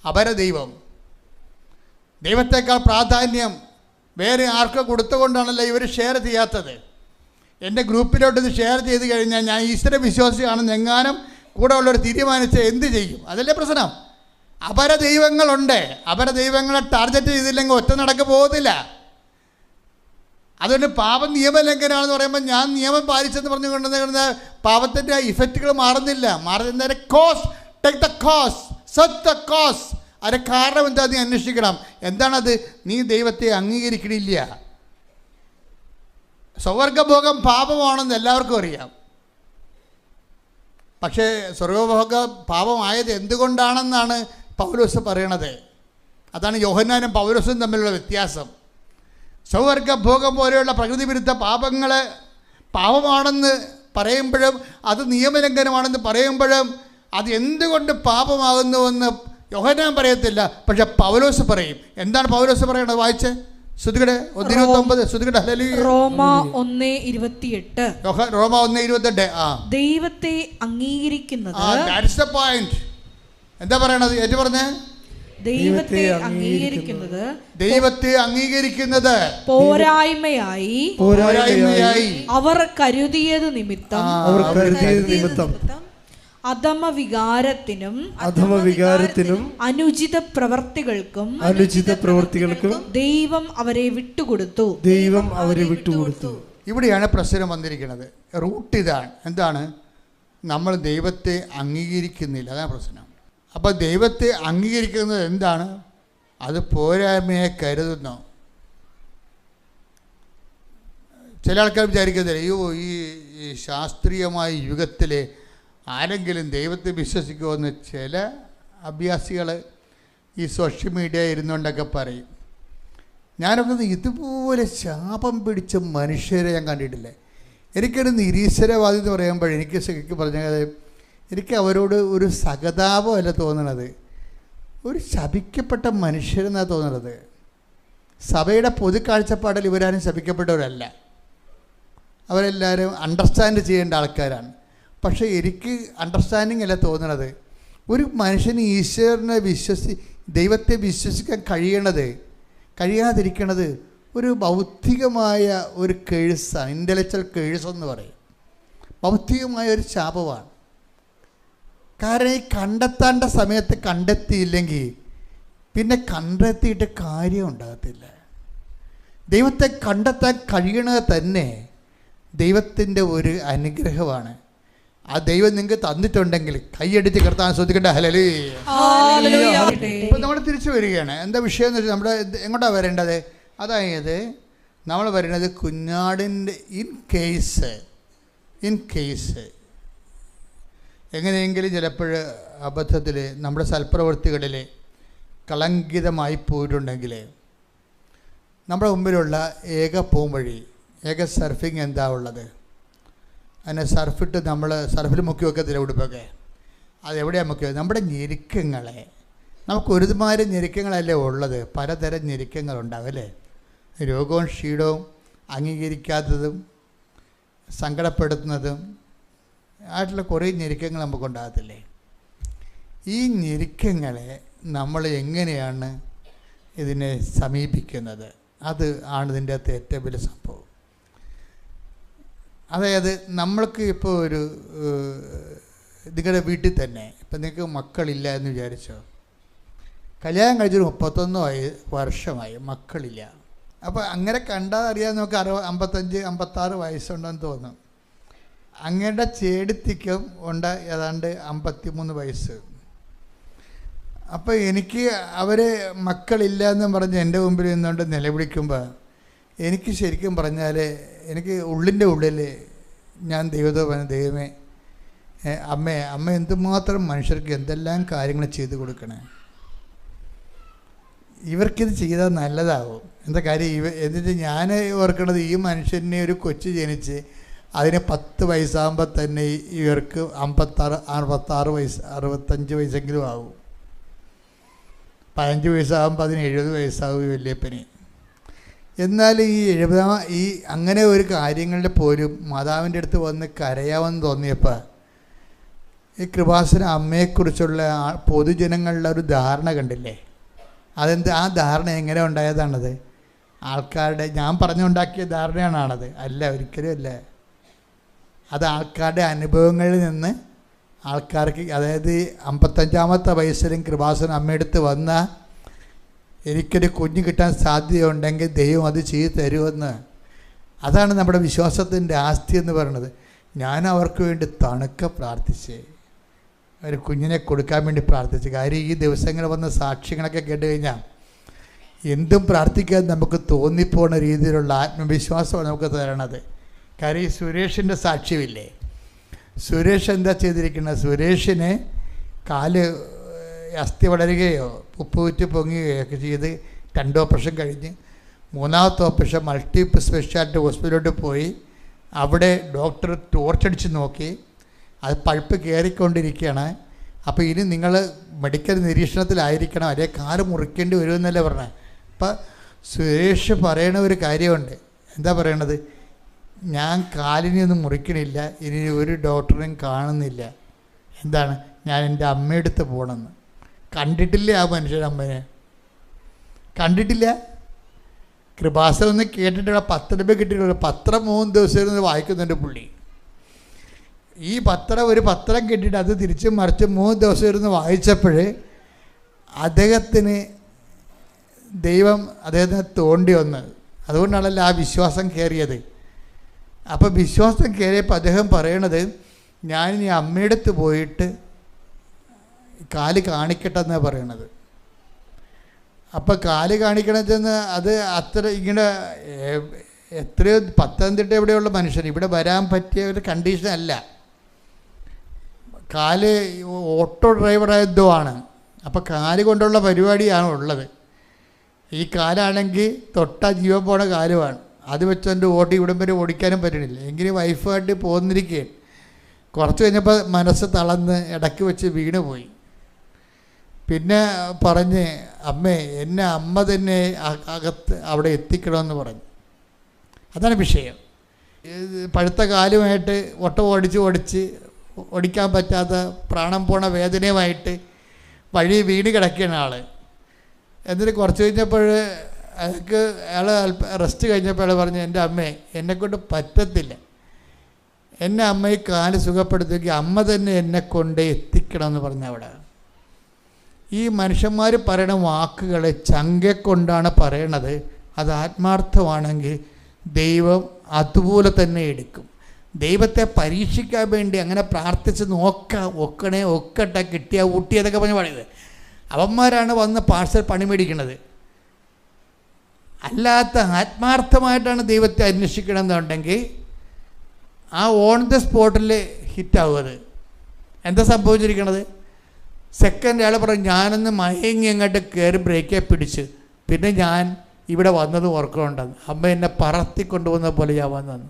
അപര ദൈവം. ദൈവത്തേക്കാൾ പ്രാധാന്യം വേറെ ആർക്കും കൊടുത്തുകൊണ്ടാണല്ലോ ഇവർ ഷെയർ ചെയ്യാത്തത്. എൻ്റെ ഗ്രൂപ്പിലോട്ട് ഇത് ഷെയർ ചെയ്ത് കഴിഞ്ഞാൽ ഞാൻ ഈശ്വര വിശ്വാസിയാണെന്ന് എങ്ങാനും കൂടെ ഉള്ളവർ തീരുമാനിച്ച് എന്ത് ചെയ്യും? അതല്ലേ പ്രശ്നം. അപര ദൈവങ്ങളുണ്ട്. അപര ദൈവങ്ങളെ ടാർഗറ്റ് ചെയ്തില്ലെങ്കിൽ ഒറ്റ നടക്ക് പോകത്തില്ല. അതുകൊണ്ട് പാപം നിയമലംഘനമാണെന്ന് പറയുമ്പോൾ ഞാൻ നിയമം പാലിച്ചെന്ന് പറഞ്ഞു കൊണ്ടുവന്ന പാപത്തിൻ്റെ ഇഫക്റ്റുകൾ മാറുന്നില്ല. മാറുന്ന cause, take the cause, set the cause. അതിൻ്റെ കാരണം എന്താ? നീ അന്വേഷിക്കണം. എന്താണത്? നീ ദൈവത്തെ അംഗീകരിക്കണില്ല. സ്വർഗഭോഗം പാപമാണെന്ന് എല്ലാവർക്കും അറിയാം. പക്ഷേ സ്വർഗഭോഗം പാപമായത് എന്തുകൊണ്ടാണെന്നാണ് പൗലോസ് പറയണത്. അതാണ് യോഹന്നാനും പൗലോസും തമ്മിലുള്ള വ്യത്യാസം. സ്വർഗഭോഗം പോലെയുള്ള പ്രകൃതി വിരുദ്ധ പാപങ്ങൾ പാപമാണെന്ന് പറയുമ്പോഴും അത് നിയമലംഘനമാണെന്ന് പറയുമ്പോഴും അത് എന്തുകൊണ്ട് പാപമാകുന്നുവെന്ന് യോഹന്നാൻ പറയത്തില്ല, പക്ഷെ പൗലോസ് പറയും. എന്താണ് പൗലോസ് പറയണത്? വായിച്ച് ശ്രുതികടെ 1:29. ശ്രുതികടെ റോമ 1:28. റോമ 1:28. ദൈവത്തെ അംഗീകരിക്കുന്നത്. That's the point. എന്താ പറയണത്? ഏറ്റു പറഞ്ഞേ. ദൈവത്തെ അംഗീകരിക്കുന്നത്, ദൈവത്തെ അംഗീകരിക്കുന്നത് പോരായ്മയായി അവർ കരുതിയത് നിമിത്തം അധമവികാരത്തിനും അനുചിത പ്രവർത്തികൾക്കും ദൈവം അവരെ വിട്ടുകൊടുത്തു. ഇവിടെയാണ് പ്രശ്നം വന്നിരിക്കുന്നത്. റൂട്ട് ഇതാണ്. എന്താണ്? നമ്മൾ ദൈവത്തെ അംഗീകരിക്കുന്നില്ല. അതാണ് പ്രശ്നം. അപ്പോൾ ദൈവത്തെ അംഗീകരിക്കുന്നത് എന്താണ്? അത് പോരായ്മയെ കരുതുന്നു. ചില ആൾക്കാർ വിചാരിക്കുന്നത്, അയ്യോ ഈ ശാസ്ത്രീയമായ യുഗത്തിൽ ആരെങ്കിലും ദൈവത്തെ വിശ്വസിക്കുമെന്ന് ചില അഭ്യാസികൾ ഈ സോഷ്യൽ മീഡിയ ഇരുന്നുകൊണ്ടൊക്കെ പറയും. ഞാനൊക്കെ ഇതുപോലെ ശാപം പിടിച്ച മനുഷ്യരെ ഞാൻ കണ്ടിട്ടില്ലേ. എനിക്കൊരു നിരീശ്വരവാദി എന്ന് പറയുമ്പോൾ എനിക്ക് ശരിക്കും പറഞ്ഞാൽ എനിക്ക് അവരോട് ഒരു സഹതാപമല്ല തോന്നണത്, ഒരു ശപിക്കപ്പെട്ട മനുഷ്യരെന്നാണ് തോന്നുന്നത്. സഭയുടെ പൊതു കാഴ്ചപ്പാടിൽ ഇവരാരും ശപിക്കപ്പെട്ടവരല്ല, അവരെല്ലാവരും അണ്ടർസ്റ്റാൻഡ് ചെയ്യേണ്ട ആൾക്കാരാണ്. പക്ഷേ എനിക്ക് അണ്ടർസ്റ്റാൻഡിങ് അല്ല തോന്നണത്. ഒരു മനുഷ്യന് ഈശ്വരനെ ദൈവത്തെ വിശ്വസിക്കാൻ കഴിയാതിരിക്കണത് ഒരു ബൗദ്ധികമായ ഒരു കേഴ്സാണ്. ഇൻ്റലക്ച്വൽ കേഴ്സ് എന്ന് പറയും. ബൗദ്ധികമായ ഒരു ശാപമാണ്. കാരണം ഈ കണ്ടെത്തേണ്ട സമയത്ത് കണ്ടെത്തിയില്ലെങ്കിൽ പിന്നെ കണ്ടെത്തിയിട്ട് കാര്യം ഉണ്ടാകത്തില്ല. ദൈവത്തെ കണ്ടെത്താൻ കഴിയണത് തന്നെ ദൈവത്തിൻ്റെ ഒരു അനുഗ്രഹമാണ്. ആ ദൈവം നിങ്ങൾക്ക് തന്നിട്ടുണ്ടെങ്കിൽ കൈയടിച്ച് കർത്താൻ ശ്രദ്ധിക്കേണ്ട. ഹല്ലേലൂയ. ഇപ്പം നമ്മൾ തിരിച്ചു വരികയാണ്. എന്താ വിഷയം എന്ന് വെച്ചാൽ നമ്മുടെ എങ്ങോട്ടാണ് വരേണ്ടത്? അതായത് നമ്മൾ വരുന്നത് കുഞ്ഞാടിൻ്റെ ഇൻ കേസ് എങ്ങനെയെങ്കിലും ചിലപ്പോൾ അബദ്ധത്തിൽ നമ്മുടെ സൽപ്രവൃത്തികളിൽ കളങ്കിതമായി പോയിട്ടുണ്ടെങ്കിൽ നമ്മുടെ മുമ്പിലുള്ള ഏക പോംവഴി, ഏക സർഫിങ് എന്താ ഉള്ളത്? അതിനെ സർഫിട്ട് നമ്മൾ സർഫിൽ മുക്കി വെക്കത്തില്ല ഉടുപ്പൊക്കെ. അതെവിടെയാണ് മുക്കി? നമ്മുടെ ഞെരുക്കങ്ങളെ. നമുക്ക് ഒരുമാതിരി ഞെരുക്കങ്ങളല്ലേ ഉള്ളത്, പലതരം ഞെരുക്കങ്ങളുണ്ടാവും അല്ലേ? രോഗവും ക്ഷീണവും അംഗീകരിക്കാത്തതും സങ്കടപ്പെടുത്തുന്നതും ആയിട്ടുള്ള കുറേ ഞെരുക്കങ്ങൾ നമുക്കുണ്ടാകത്തില്ലേ? ഈ ഞെരുക്കങ്ങളെ നമ്മൾ എങ്ങനെയാണ് ഇതിനെ സമീപിക്കുന്നത്? അത് ആണ് ഇതിൻ്റെ അകത്ത് ഏറ്റവും വലിയ സംഭവം. അതായത് നമ്മൾക്ക് ഇപ്പോൾ ഒരു നിങ്ങളുടെ വീട്ടിൽ തന്നെ ഇപ്പം നിങ്ങൾക്ക് മക്കളില്ല എന്ന് വിചാരിച്ചോ, കല്യാണം കഴിച്ചൊരു 31 വർഷമായി, മക്കളില്ല. അപ്പോൾ അങ്ങനെ കണ്ടാൽ അറിയാൻ നമുക്ക് 55-56 വയസ്സുണ്ടെന്ന് തോന്നും. അങ്ങയുടെ ചേടത്തിക്കും ഉണ്ട് ഏതാണ്ട് 53 വയസ്സ്. അപ്പോൾ എനിക്ക് അവർ മക്കളില്ല എന്നും പറഞ്ഞ് എൻ്റെ മുമ്പിൽ നിന്നുകൊണ്ട് നിലവിളിക്കുമ്പോൾ എനിക്ക് ശരിക്കും പറഞ്ഞാൽ എനിക്ക് ഉള്ളിൻ്റെ ഉള്ളിൽ ഞാൻ ദൈവമേ അമ്മ എന്തുമാത്രം മനുഷ്യർക്ക് എന്തെല്ലാം കാര്യങ്ങൾ ചെയ്തു കൊടുക്കണേ. ഇവർക്കിത് ചെയ്താൽ നല്ലതാവും. എന്താ കാര്യം? എന്നിട്ട് ഞാൻ ഓർക്കണത് ഈ മനുഷ്യനെ ഒരു കൊച്ചു ജനിച്ച് അതിന് 10 വയസ്സാകുമ്പോൾ തന്നെ ഇവർക്ക് 56 വയസ്സ് 65 വയസ്സെങ്കിലും ആവും. 15 വയസ്സാകുമ്പോൾ അതിന് 70 വയസ്സാവും ഈ വല്യപ്പന്. എന്നാൽ ഈ അങ്ങനെ ഒരു കാര്യങ്ങളുടെ പോലും മാതാവിൻ്റെ അടുത്ത് വന്ന് കരയാമെന്ന് തോന്നിയപ്പോൾ ഈ കൃപാസന അമ്മയെക്കുറിച്ചുള്ള പൊതുജനങ്ങളുടെ ഒരു ധാരണ കണ്ടില്ലേ? ആ ധാരണ എങ്ങനെ ഉണ്ടായതാണത്? ആൾക്കാരുടെ ഞാൻ പറഞ്ഞുണ്ടാക്കിയ ധാരണയാണത്? അല്ല, ഒരിക്കലും അല്ല. അത് ആൾക്കാരുടെ അനുഭവങ്ങളിൽ നിന്ന് ആൾക്കാർക്ക്, അതായത് 55-ാമത്തെ വയസ്സിലും കൃപാസന അമ്മയെടുത്ത് വന്ന എനിക്കൊരു കുഞ്ഞ് കിട്ടാൻ സാധ്യതയുണ്ടെങ്കിൽ ദൈവം അത് ചെയ്തു തരുമെന്ന്. അതാണ് നമ്മുടെ വിശ്വാസത്തിൻ്റെ ആസ്തി എന്ന് പറയുന്നത്. ഞാൻ അവർക്ക് വേണ്ടി തണുക്കെ പ്രാർത്ഥിച്ച് ഒരു കുഞ്ഞിനെ കൊടുക്കാൻ വേണ്ടി പ്രാർത്ഥിച്ചു. കാര്യം ഈ ദിവസങ്ങൾ വന്ന സാക്ഷ്യങ്ങളൊക്കെ കേട്ട് കഴിഞ്ഞാൽ എന്തും പ്രാർത്ഥിക്കാൻ നമുക്ക് തോന്നിപ്പോണ രീതിയിലുള്ള ആത്മവിശ്വാസമാണ് നമുക്ക് തരണത്. കാര്യം ഈ സുരേഷിൻ്റെ സാക്ഷ്യമില്ലേ? സുരേഷ് എന്താ ചെയ്തിരിക്കുന്നത്? സുരേഷിന് കാല് അസ്ഥി വളരുകയോ ഉപ്പുവിറ്റ് പൊങ്ങുകയോ ഒക്കെ ചെയ്ത് 2 ഓപ്പറേഷൻ കഴിഞ്ഞ് 3ാമത്തെ ഓപ്പറേഷൻ മൾട്ടി സ്പെഷ്യാലിറ്റി ഹോസ്പിറ്റലിലോട്ട് പോയി. അവിടെ ഡോക്ടർ ടോർച്ചടിച്ച് നോക്കി, അത് പഴുപ്പ് കയറിക്കൊണ്ടിരിക്കുകയാണ്. അപ്പോൾ ഇനി നിങ്ങൾ മെഡിക്കൽ നിരീക്ഷണത്തിലായിരിക്കണം, അല്ലെങ്കിൽ കാല് മുറിക്കേണ്ടി വരുമെന്നല്ലേ പറഞ്ഞത്. അപ്പം സുരേഷ് പറയണ ഒരു കാര്യമുണ്ട്. എന്താ പറയണത്? ഞാൻ കാലിനെയൊന്നും മുറിക്കണില്ല, ഇനി ഒരു ഡോക്ടറെയും കാണുന്നില്ല. എന്താണ്? ഞാൻ എൻ്റെ അമ്മയെടുത്ത് പോകണമെന്ന്. കണ്ടിട്ടില്ല ആ മനുഷ്യരമ്മനെ, കണ്ടിട്ടില്ല. കൃപാസനം ഒന്ന് കേട്ടിട്ടുള്ള 10 രൂപ കിട്ടിയിട്ടുള്ള പത്രം 3 ദിവസം ഇരുന്ന് വായിക്കുന്നുണ്ട് പുള്ളി. ഈ ഒരു പത്രം കിട്ടിയിട്ട് അത് തിരിച്ചും മറിച്ച് 3 ദിവസം ഇരുന്ന് വായിച്ചപ്പോൾ അദ്ദേഹത്തിന് ദൈവം അദ്ദേഹത്തിന് തോണ്ടി വന്ന്. അതുകൊണ്ടാണല്ലോ ആ വിശ്വാസം കയറിയത്. അപ്പോൾ വിശ്വാസം കയറിയപ്പോൾ അദ്ദേഹം പറയണത്, ഞാനിനി അമ്മയുടെ അടുത്ത് പോയിട്ട് കാല് കാണിക്കട്ടെ എന്നാണ് പറയണത്. അപ്പോൾ കാല് കാണിക്കണമെന്ന് അത് അത്ര ഇങ്ങനെ എത്രയോ പത്തനംതിട്ട എവിടെയുള്ള മനുഷ്യർ ഇവിടെ വരാൻ പറ്റിയ ഒരു കണ്ടീഷൻ അല്ല. കാല് ഓട്ടോ ഡ്രൈവറായതോ ആണ്. അപ്പോൾ കാല് കൊണ്ടുള്ള പരിപാടിയാണ് ഉള്ളത്. ഈ കാലാണെങ്കിൽ തൊട്ടാ ജീവൻ പോണ കാലുമാണ്. അത് വെച്ചുകൊണ്ട് ഇവിടം വരെ ഓടിക്കാനും പറ്റണില്ല. എങ്കിലും വൈഫായിട്ട് പോന്നിരിക്കുകയാണ്. കുറച്ച് കഴിഞ്ഞപ്പോൾ മനസ്സ് തളർന്ന് ഇടയ്ക്ക് വെച്ച് വീണ് പോയി. പിന്നെ പറഞ്ഞ് അമ്മേ എന്നെ അമ്മ തന്നെ അകത്ത് അവിടെ എത്തിക്കണമെന്ന് പറഞ്ഞു. അതാണ് വിഷയം. പഴുത്ത കാലുമായിട്ട് ഓടിക്കാൻ പറ്റാത്ത പ്രാണം പോണ വേദനയുമായിട്ട് വഴി വീണ് കിടക്കുകയാണ് ആൾ. എന്നിട്ട് കുറച്ച് കഴിഞ്ഞപ്പോൾ അയാൾ റെസ്റ്റ് കഴിഞ്ഞപ്പോൾ അയാൾ പറഞ്ഞു, എൻ്റെ അമ്മേ എന്നെക്കൊണ്ട് പറ്റത്തില്ല, എന്നെ അമ്മ ഈ കാല് സുഖപ്പെടുത്തുമെങ്കിൽ അമ്മ തന്നെ എന്നെ കൊണ്ട് എത്തിക്കണമെന്ന് പറഞ്ഞ അവിടെ. ഈ മനുഷ്യന്മാർ പറയണ വാക്കുകൾ ചങ്കെക്കൊണ്ടാണ് പറയണത്. അത് ആത്മാർത്ഥമാണെങ്കിൽ ദൈവം അതുപോലെ തന്നെ എടുക്കും. ദൈവത്തെ പരീക്ഷിക്കാൻ വേണ്ടി അങ്ങനെ പ്രാർത്ഥിച്ച് ഒക്കട്ടെ കിട്ടിയ ഊട്ടിയതൊക്കെ പറഞ്ഞ് പറയുന്നത് അവന്മാരാണ് വന്ന് പാഴ്സൽ പണി മേടിക്കുന്നത്. അല്ലാത്ത ആത്മാർത്ഥമായിട്ടാണ് ദൈവത്തെ അന്വേഷിക്കണമെന്നുണ്ടെങ്കിൽ ആ ഓൺ ദ സ്പോട്ടിൽ ഹിറ്റാവും. അത് എന്താ സംഭവിച്ചിരിക്കണത്? സെക്കൻഡ് അയാൾ പറഞ്ഞു ഞാനൊന്ന് മയങ്ങി അങ്ങോട്ട് കയറി ബ്രേക്കെ പിടിച്ച് പിന്നെ ഞാൻ ഇവിടെ വന്നത് ഓർക്കുന്നുണ്ടെന്ന്. അമ്മ എന്നെ പറത്തിക്കൊണ്ടുപോകുന്ന പോലെ ഞാൻ വന്നു.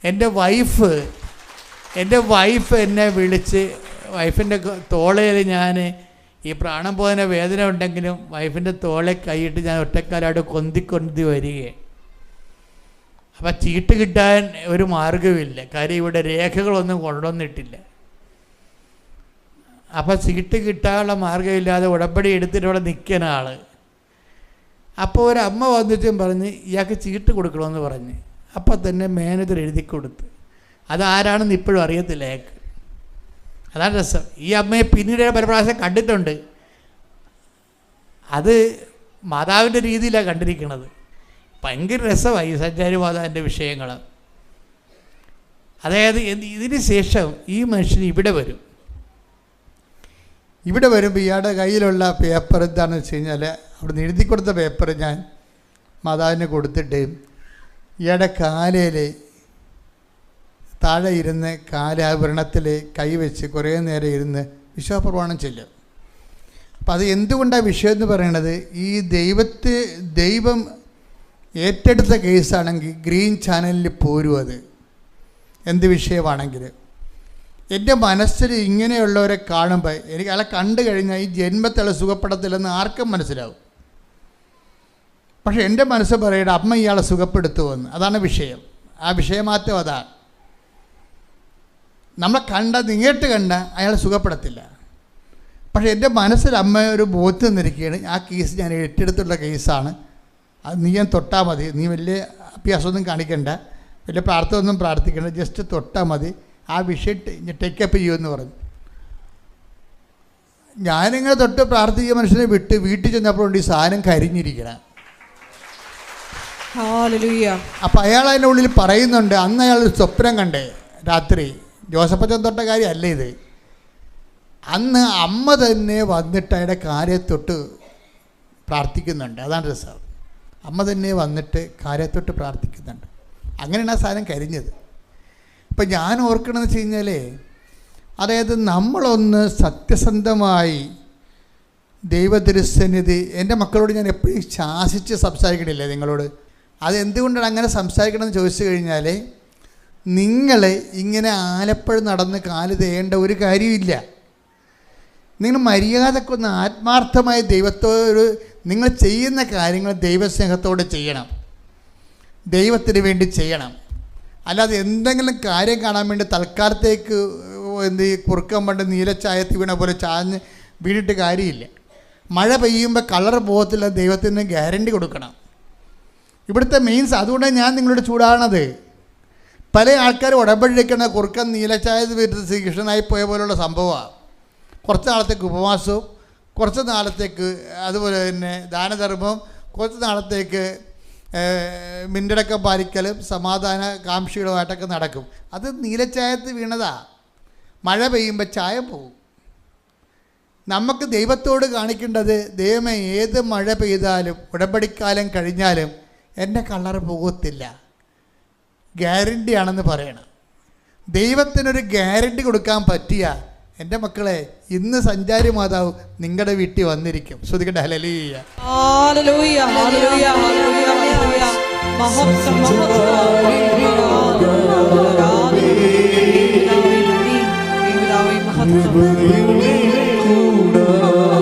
എൻ്റെ വൈഫ് എന്നെ വിളിച്ച് വൈഫിൻ്റെ തോളയിൽ ഞാൻ ഈ പ്രാണം പോകുന്ന വേദന ഉണ്ടെങ്കിലും വൈഫിൻ്റെ തോളെ കൈയിട്ട് ഞാൻ ഒറ്റക്കാലായിട്ട് കൊന്തി വരികയാണ്. അപ്പം ചീട്ട് കിട്ടാൻ ഒരു മാർഗമില്ല. കാര്യം ഇവിടെ രേഖകളൊന്നും കൊണ്ടുവന്നിട്ടില്ല. അപ്പം ചീട്ട് കിട്ടാനുള്ള മാർഗമില്ലാതെ ഉടമ്പടി എടുത്തിട്ട് ഇവിടെ നിൽക്കുന്ന ആൾ. അപ്പോൾ ഒരമ്മ വന്നിട്ടും പറഞ്ഞ് ഇയാൾക്ക് ചീട്ട് കൊടുക്കണമെന്ന് പറഞ്ഞ് അപ്പം തന്നെ മാനേജർ എഴുതി കൊടുത്ത്. അതാരാണെന്ന് ഇപ്പോഴും അറിയത്തില്ല അയാൾക്ക്. അതാണ് രസം. ഈ അമ്മയെ പിന്നീട് പല പ്രാവശ്യം കണ്ടിട്ടുണ്ട്. അത് മാതാവിൻ്റെ രീതിയിലാണ് കണ്ടിരിക്കുന്നത്. ഭയങ്കര രസമായി ഈ സഞ്ചാരി മാതാവിൻ്റെ വിഷയങ്ങൾ. അതായത് ഇതിന് ശേഷം ഈ മനുഷ്യൻ ഇവിടെ വരുമ്പോൾ ഇയാളുടെ കയ്യിലുള്ള പേപ്പർ എന്താണെന്ന് വെച്ച് കഴിഞ്ഞാൽ അവിടെ നിന്ന് എഴുതി കൊടുത്ത പേപ്പർ ഞാൻ മാതാവിന് കൊടുത്തിട്ട് ഇയാളുടെ കാലയിൽ താഴെ ഇരുന്ന് കാലാഭരണത്തിൽ കൈവച്ച് കുറേ നേരം ഇരുന്ന് വിശ്വാസപ്രമാണം ചെല്ലും. അപ്പം അത് എന്തുകൊണ്ടാണ് വിഷയം എന്ന് പറയണത്? ഈ ദൈവം ഏറ്റെടുത്ത കേസാണെങ്കിൽ ഗ്രീൻ ചാനലിൽ പോരും. അത് എന്ത് വിഷയമാണെങ്കിൽ എൻ്റെ മനസ്സിൽ ഇങ്ങനെയുള്ളവരെ കാണുമ്പോൾ എനിക്ക് അയാളെ കണ്ടു കഴിഞ്ഞാൽ ഈ ജന്മത്തിള സുഖപ്പെടത്തില്ലെന്ന് ആർക്കും മനസ്സിലാവും. പക്ഷെ എൻ്റെ മനസ്സ് പറയട്ടെ അമ്മ ഇയാളെ സുഖപ്പെടുത്തുമെന്ന്. അതാണ് വിഷയം. ആ വിഷയമാറ്റം അതാണ്. നമ്മളെ നേരിട്ട് കണ്ട അയാളെ സുഖപ്പെടത്തില്ല. പക്ഷേ എൻ്റെ മനസ്സിൽ അമ്മ ഒരു ബോധ്യം നിൽക്കുകയാണ്, ആ കേസ് ഞാൻ ഏറ്റെടുത്തുള്ള കേസാണ്, അത് നീ ഞാൻ തൊട്ടാൽ മതി, നീ വലിയ അഭ്യാസമൊന്നും കാണിക്കണ്ട, വലിയ പ്രാർത്ഥനയൊന്നും പ്രാർത്ഥിക്കണ്ട, ജസ്റ്റ് തൊട്ടാൽ മതി, ആ വിഷയം ടേക്കപ്പ് ചെയ്യുമെന്ന് പറഞ്ഞു. ഞാനിങ്ങനെ തൊട്ട് പ്രാർത്ഥിക്കുക മനുഷ്യനെ വിട്ട് വീട്ടിൽ ചെന്നപ്പോഴുണ്ട് ഈ സാധനം കരിഞ്ഞിരിക്കണം. അപ്പം അയാൾ അതിൻ്റെ ഉള്ളിൽ പറയുന്നുണ്ട്, അന്ന് അയാൾ സ്വപ്നം കണ്ടേ രാത്രി, ജോസഫച്ചൻ തൊട്ട കാര്യമല്ല ഇത്. അന്ന് അമ്മ തന്നെ വന്നിട്ട് അയാളുടെ കാര്യത്തൊട്ട് പ്രാർത്ഥിക്കുന്നുണ്ട്. അതാണ് രസം. അമ്മ തന്നെ വന്നിട്ട് കാര്യത്തൊട്ട് പ്രാർത്ഥിക്കുന്നുണ്ട്. അങ്ങനെയാണ് ആ സാധനം കരിഞ്ഞത്. ഇപ്പം ഞാൻ ഓർക്കണമെന്ന് വെച്ച് കഴിഞ്ഞാൽ, അതായത് നമ്മളൊന്ന് സത്യസന്ധമായി ദൈവതിരുസന്നിധി, എൻ്റെ മക്കളോട് ഞാൻ എപ്പോഴും ശാസിച്ച് സംസാരിക്കണില്ലേ നിങ്ങളോട്, അതെന്തുകൊണ്ടാണ് അങ്ങനെ സംസാരിക്കണമെന്ന് ചോദിച്ചു കഴിഞ്ഞാൽ, നിങ്ങൾ ഇങ്ങനെ ആലപ്പുഴ നടന്ന് കാല് തേയേണ്ട ഒരു കാര്യമില്ല. നിങ്ങൾ മര്യാദക്കൊന്ന് ആത്മാർത്ഥമായി ദൈവത്തോട് നിങ്ങൾ ചെയ്യുന്ന കാര്യങ്ങൾ ദൈവസ്നേഹത്തോടെ ചെയ്യണം, ദൈവത്തിന് വേണ്ടി ചെയ്യണം. അല്ലാതെ എന്തെങ്കിലും കാര്യം കാണാൻ വേണ്ടി തൽക്കാലത്തേക്ക് കുറുക്കം പണ്ട് നീലച്ചായത്തി വീണ പോലെ ചാഞ്ഞ് വീണിട്ട് കാര്യമില്ല. മഴ പെയ്യുമ്പോൾ കളർ പോകത്തില്ല, ദൈവത്തിന് ഗ്യാരണ്ടി കൊടുക്കണം. ഇവിടുത്തെ മെയിൻസ് അതുകൊണ്ടാണ് ഞാൻ നിങ്ങളോട് ചൂടാണത്. പല ആൾക്കാരും ഉടമ്പടിക്കുന്ന കുറുക്കൻ നീലച്ചായത് വീട്ടിൽ ശ്രീകൃഷ്ണനായി പോയ പോലുള്ള സംഭവമാണ്. കുറച്ച് നാളത്തേക്ക് ഉപവാസവും, കുറച്ച് നാളത്തേക്ക് അതുപോലെ തന്നെ ദാനധർമ്മവും, കുറച്ച് നാളത്തേക്ക് മിന്നടക്കം പാലിക്കലും സമാധാന കാംക്ഷികളുമായിട്ടൊക്കെ നടക്കും. അത് നീലച്ചായത്ത് വീണതാ. മഴ പെയ്യുമ്പോൾ ചായം പോകും. നമുക്ക് ദൈവത്തോട് കാണിക്കേണ്ടത്, ദൈവമേ ഏത് മഴ പെയ്താലും ഉടമ്പടിക്കാലം കഴിഞ്ഞാലും എൻ്റെ കളറ് പോകത്തില്ല, ഗ്യാരണ്ടിയാണെന്ന് പറയണം. ദൈവത്തിനൊരു ഗ്യാരണ്ടി കൊടുക്കാൻ പറ്റിയ എൻ്റെ മക്കളെ, ഇന്ന് സഞ്ചാരി മാതാവ് നിങ്ങളുടെ വീട്ടിൽ വന്നിരിക്കും. ശ്രദ്ധിക്കട്ടെ. ഹല്ലേലൂയ, ഹല്ലേലൂയ, ഹല്ലേലൂയ, ഹല്ലേലൂയ. മഹത്വം, കൃപയുടെ കൂടാരമേ,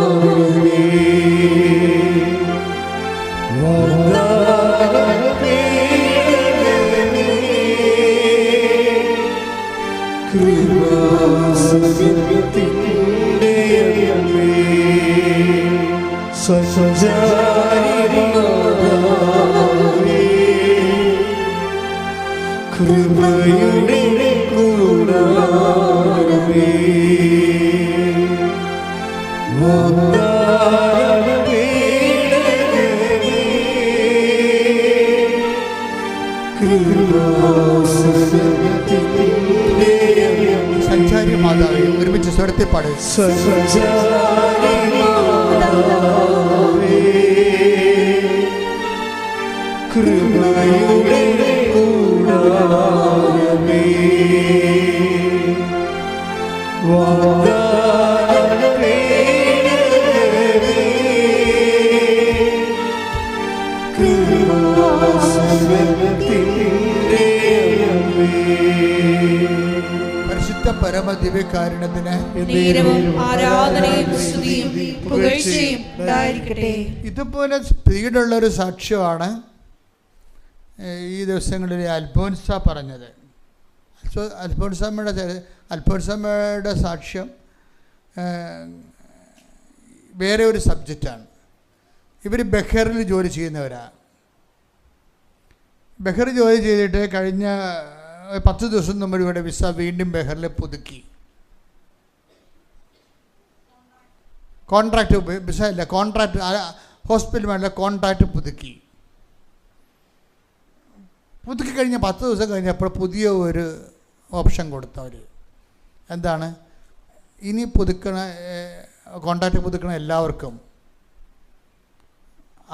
സഞ്ചാരി മാതാവേ, ഒരുമിച്ച് സ്വരത്തിൽ പാടുക. കൃപയുടെ കൂടാരമേ, പരിശുദ്ധ പരമ ദിവ്യകാരുണ്യത്തിന് ആരാധനയും സ്തുതിയും പുകഴ്ചയും ഉണ്ടായിരിക്കട്ടെ. ഇതുപോലെ സ്പീഡുള്ളൊരു സാക്ഷ്യമാണ് ഈ ദിവസങ്ങളിൽ അൽഫോൻസ പറഞ്ഞത്. അൽഫോൻസമ്മയുടെ സാക്ഷ്യം വേറെ ഒരു സബ്ജക്റ്റാണ്. ഇവർ ബഹറിൽ ജോലി ചെയ്യുന്നവരാണ്. ബഹറിൽ ജോലി ചെയ്തിട്ട് കഴിഞ്ഞ 10 ദിവസം മുമ്പ് ഇവിടെ വിസ വീണ്ടും ബഹറിൽ പുതുക്കി. കോൺട്രാക്റ്റ് വിസ ഇല്ല, കോൺട്രാക്റ്റ് ഹോസ്പിറ്റൽ വേണ്ട കോൺട്രാക്റ്റ് പുതുക്കി കഴിഞ്ഞ 10 ദിവസം കഴിഞ്ഞപ്പോൾ പുതിയ ഒരു ഓപ്ഷൻ കൊടുത്തവർ. എന്താണ്? ഇനി കോൺട്രാക്റ്റ് പുതുക്കണ എല്ലാവർക്കും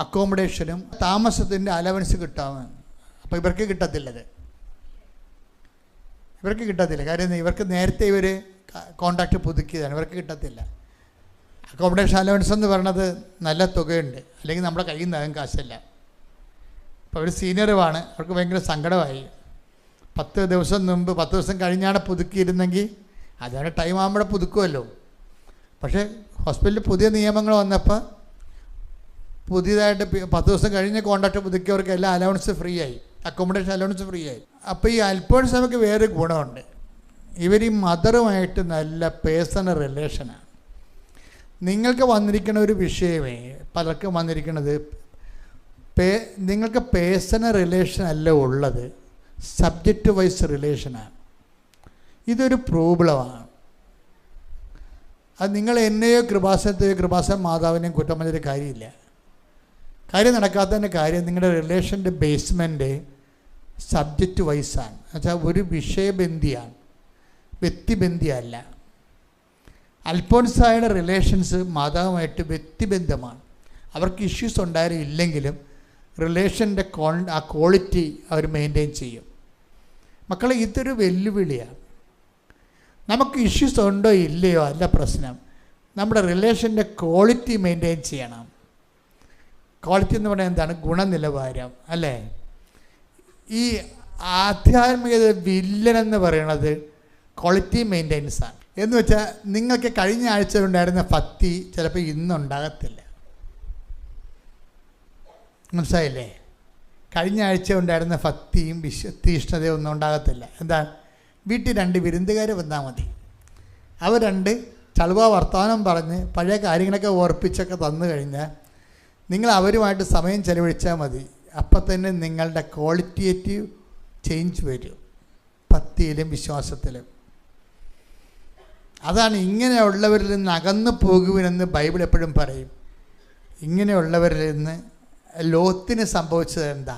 അക്കോമഡേഷനും താമസത്തിൻ്റെ അലവൻസ് കിട്ടാമെന്ന്. അപ്പോൾ ഇവർക്ക് കിട്ടത്തില്ലത്. കാര്യം ഇവർക്ക് നേരത്തെ ഇവർ കോൺട്രാക്റ്റ് പുതുക്കിയതാണ്, ഇവർക്ക് കിട്ടത്തില്ല. അക്കോമഡേഷൻ അലവൻസ് എന്ന് പറയണത് നല്ല തുകയുണ്ട്, അല്ലെങ്കിൽ നമ്മുടെ കയ്യിൽ നിന്നാകും കാശല്ല. അപ്പോൾ അവർ സീനിയറുമാണ്, അവർക്ക് ഭയങ്കര സങ്കടമായി. 10 ദിവസം മുമ്പ് 10 ദിവസം കഴിഞ്ഞാണ് പുതുക്കിയിരുന്നെങ്കിൽ അതാണ് ടൈം ആകുമ്പോൾ പുതുക്കുമല്ലോ. പക്ഷേ ഹോസ്പിറ്റലിൽ പുതിയ നിയമങ്ങൾ വന്നപ്പോൾ പുതിയതായിട്ട് 10 ദിവസം കഴിഞ്ഞ് കോൺട്രാക്റ്റ് പുതുക്കിയവർക്ക് എല്ലാ അലവൻസ് ഫ്രീ ആയി, അക്കോമഡേഷൻ അലവൻസ് ഫ്രീ ആയി. അപ്പോൾ ഈ അൽഫോൻസാമ്മയ്ക്ക് വേറെ ഗുണമുണ്ട്. ഇവർ ഈ മദറുമായിട്ട് നല്ല പേഴ്സണൽ റിലേഷനാണ്. നിങ്ങൾക്ക് വന്നിരിക്കുന്ന ഒരു വിഷയമേ പലർക്കും വന്നിരിക്കുന്നത് നിങ്ങൾക്ക് പേഴ്സണൽ റിലേഷൻ അല്ല ഉള്ളത്, സബ്ജക്റ്റ് വൈസ് റിലേഷനാണ്. ഇതൊരു പ്രോബ്ലമാണ്. അത് നിങ്ങൾ എന്നെയോ കൃപാസന മാതാവിനെയും കുറ്റം പറഞ്ഞൊരു കാര്യമില്ല. കാര്യം നടക്കാത്തതിൻ്റെ കാര്യം നിങ്ങളുടെ റിലേഷൻ്റെ ബേസ്മെൻറ്റ് സബ്ജക്റ്റ് വൈസാണ്. എന്നുവെച്ചാൽ ഒരു വിഷയബന്ധിയാണ്, വ്യക്തിബന്ധിയല്ല. അൽഫോൻസായുടെ റിലേഷൻസ് മാതാവുമായിട്ട് വ്യക്തിബന്ധമാണ്. അവർക്ക് ഇഷ്യൂസ് ഉണ്ടായാലും ഇല്ലെങ്കിലും റിലേഷൻ്റെ ആ ക്വാളിറ്റി അവർ മെയിൻറ്റെയിൻ ചെയ്യും. മക്കളെ, ഇതൊരു വെല്ലുവിളിയാണ്. നമുക്ക് ഇഷ്യൂസ് ഉണ്ടോ ഇല്ലയോ അല്ല പ്രശ്നം, നമ്മുടെ റിലേഷൻ്റെ ക്വാളിറ്റി മെയിൻറ്റെയിൻ ചെയ്യണം. ക്വാളിറ്റി എന്ന് പറയുന്നത് എന്താണ്? ഗുണനിലവാരം അല്ലേ? ഈ ആധ്യാത്മികത വില്ലനെന്ന് പറയുന്നത് ക്വാളിറ്റി മെയിൻ്റെനൻസാണ്. എന്ന് വെച്ചാൽ നിങ്ങൾക്ക് കഴിഞ്ഞ ആഴ്ച ഉണ്ടായിരുന്ന ഭക്തി ചിലപ്പോൾ ഇന്നുണ്ടാകത്തില്ല. മനസ്സിലായില്ലേ? കഴിഞ്ഞ ആഴ്ച ഉണ്ടായിരുന്ന ഭക്തിയും തീഷ്ണതയും ഒന്നും ഉണ്ടാകത്തില്ല. എന്താണ്? വീട്ടിൽ 2 വിരുന്നുകാർ വന്നാൽ മതി. അവർ 2 ചളുവ വർത്തമാനം പറഞ്ഞ് പഴയ കാര്യങ്ങളൊക്കെ ഓർപ്പിച്ചൊക്കെ തന്നു കഴിഞ്ഞാൽ നിങ്ങൾ അവരുമായിട്ട് സമയം ചെലവഴിച്ചാൽ മതി. അപ്പം തന്നെ നിങ്ങളുടെ ക്വാളിറ്റേറ്റീവ് ചേഞ്ച് വരും ഭക്തിയിലും വിശ്വാസത്തിലും. അതാണ് ഇങ്ങനെയുള്ളവരിൽ നിന്ന് അകന്നു പോകുവിനെന്ന് ബൈബിൾ എപ്പോഴും പറയും. ഇങ്ങനെയുള്ളവരിൽ നിന്ന് ലോത്തിന് സംഭവിച്ചത് എന്താ?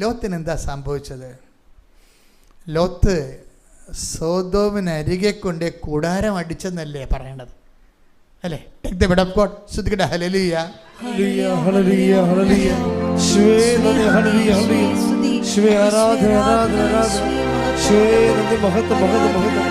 ലോത്തിന് എന്താ സംഭവിച്ചത്? ലോത്ത് സോദോമിനരികെ കൊണ്ട് കൂടാരം അടിച്ചെന്നല്ലേ പറയേണ്ടത് അല്ലേ? Take the bed of God. ശ്രദ്ധിക്കട്ടെ. ഹല്ലേലൂയ ഹല്ലേലൂയ ഹല്ലേലൂയ ഹല്ലേലൂയ. യേശുവേ നന്ദി. ഹല്ലേലൂയ ഹല്ലേലൂയ. യേശുവേ ആരാധന ആരാധന ആരാധന. യേശുവേ നന്ദി. മഹത്വം മഹത്വം മഹത്വം.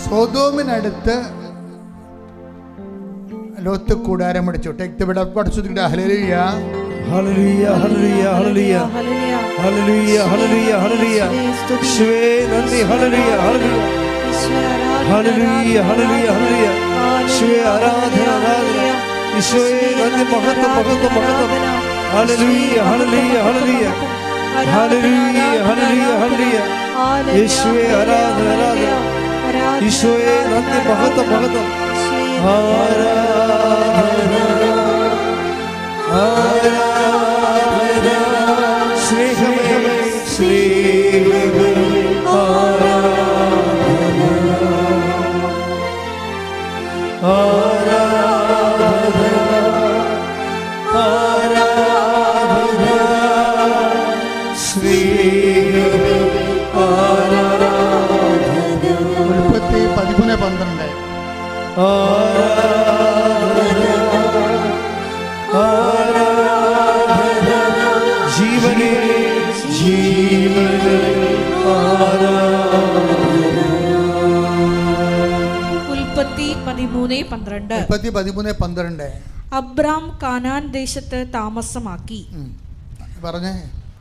സോദോമിനടുത്ത് ലോത്ത് കൂടാരമടിച്ചു. Take the bed of God. ശ്രദ്ധിക്കട്ടെ. ഹല്ലേലൂയ ഹല്ലേലൂയ ഹല്ലേലൂയ ഹല്ലേലൂയ ഹല്ലേലൂയ ഹല്ലേലൂയ ഹല്ലേലൂയ. യേശുവേ നന്ദി. ഹല്ലേലൂയ ഹല്ലേലൂയ ഹല്ലേലൂയ ഹല്ലേലൂയ ഹല്ലേലൂയ. യേശുവേ ആരാധന ആരാധന. യേശുവേ നന്ദി. മഹത്വം മഹത്വം മഹത്വം. ഹല്ലേലൂയ ഹല്ലേലൂയ ഹല്ലേലൂയ ഹല്ലേലൂയ ഹല്ലേലൂയ ഹല്ലേലൂയ. യേശുവേ ആരാധന ആരാധന. യേശുവേ നന്ദി. മഹത്വം മഹത്വം. ആരാധന ആരാധന. സ്നേഹമേ സ്നേഹമേ ആരാധന ആരാധന ആരാധന. സ്നേഹമേ ആരാധന. ഉൽപ്പത്തി 13:12. ജീവനേ ജീവനേ ഉൽപ്പത്തി 13:12. അബ്രാം കാനാൻ ദേശത്ത് താമസമാക്കി. പറഞ്ഞേ.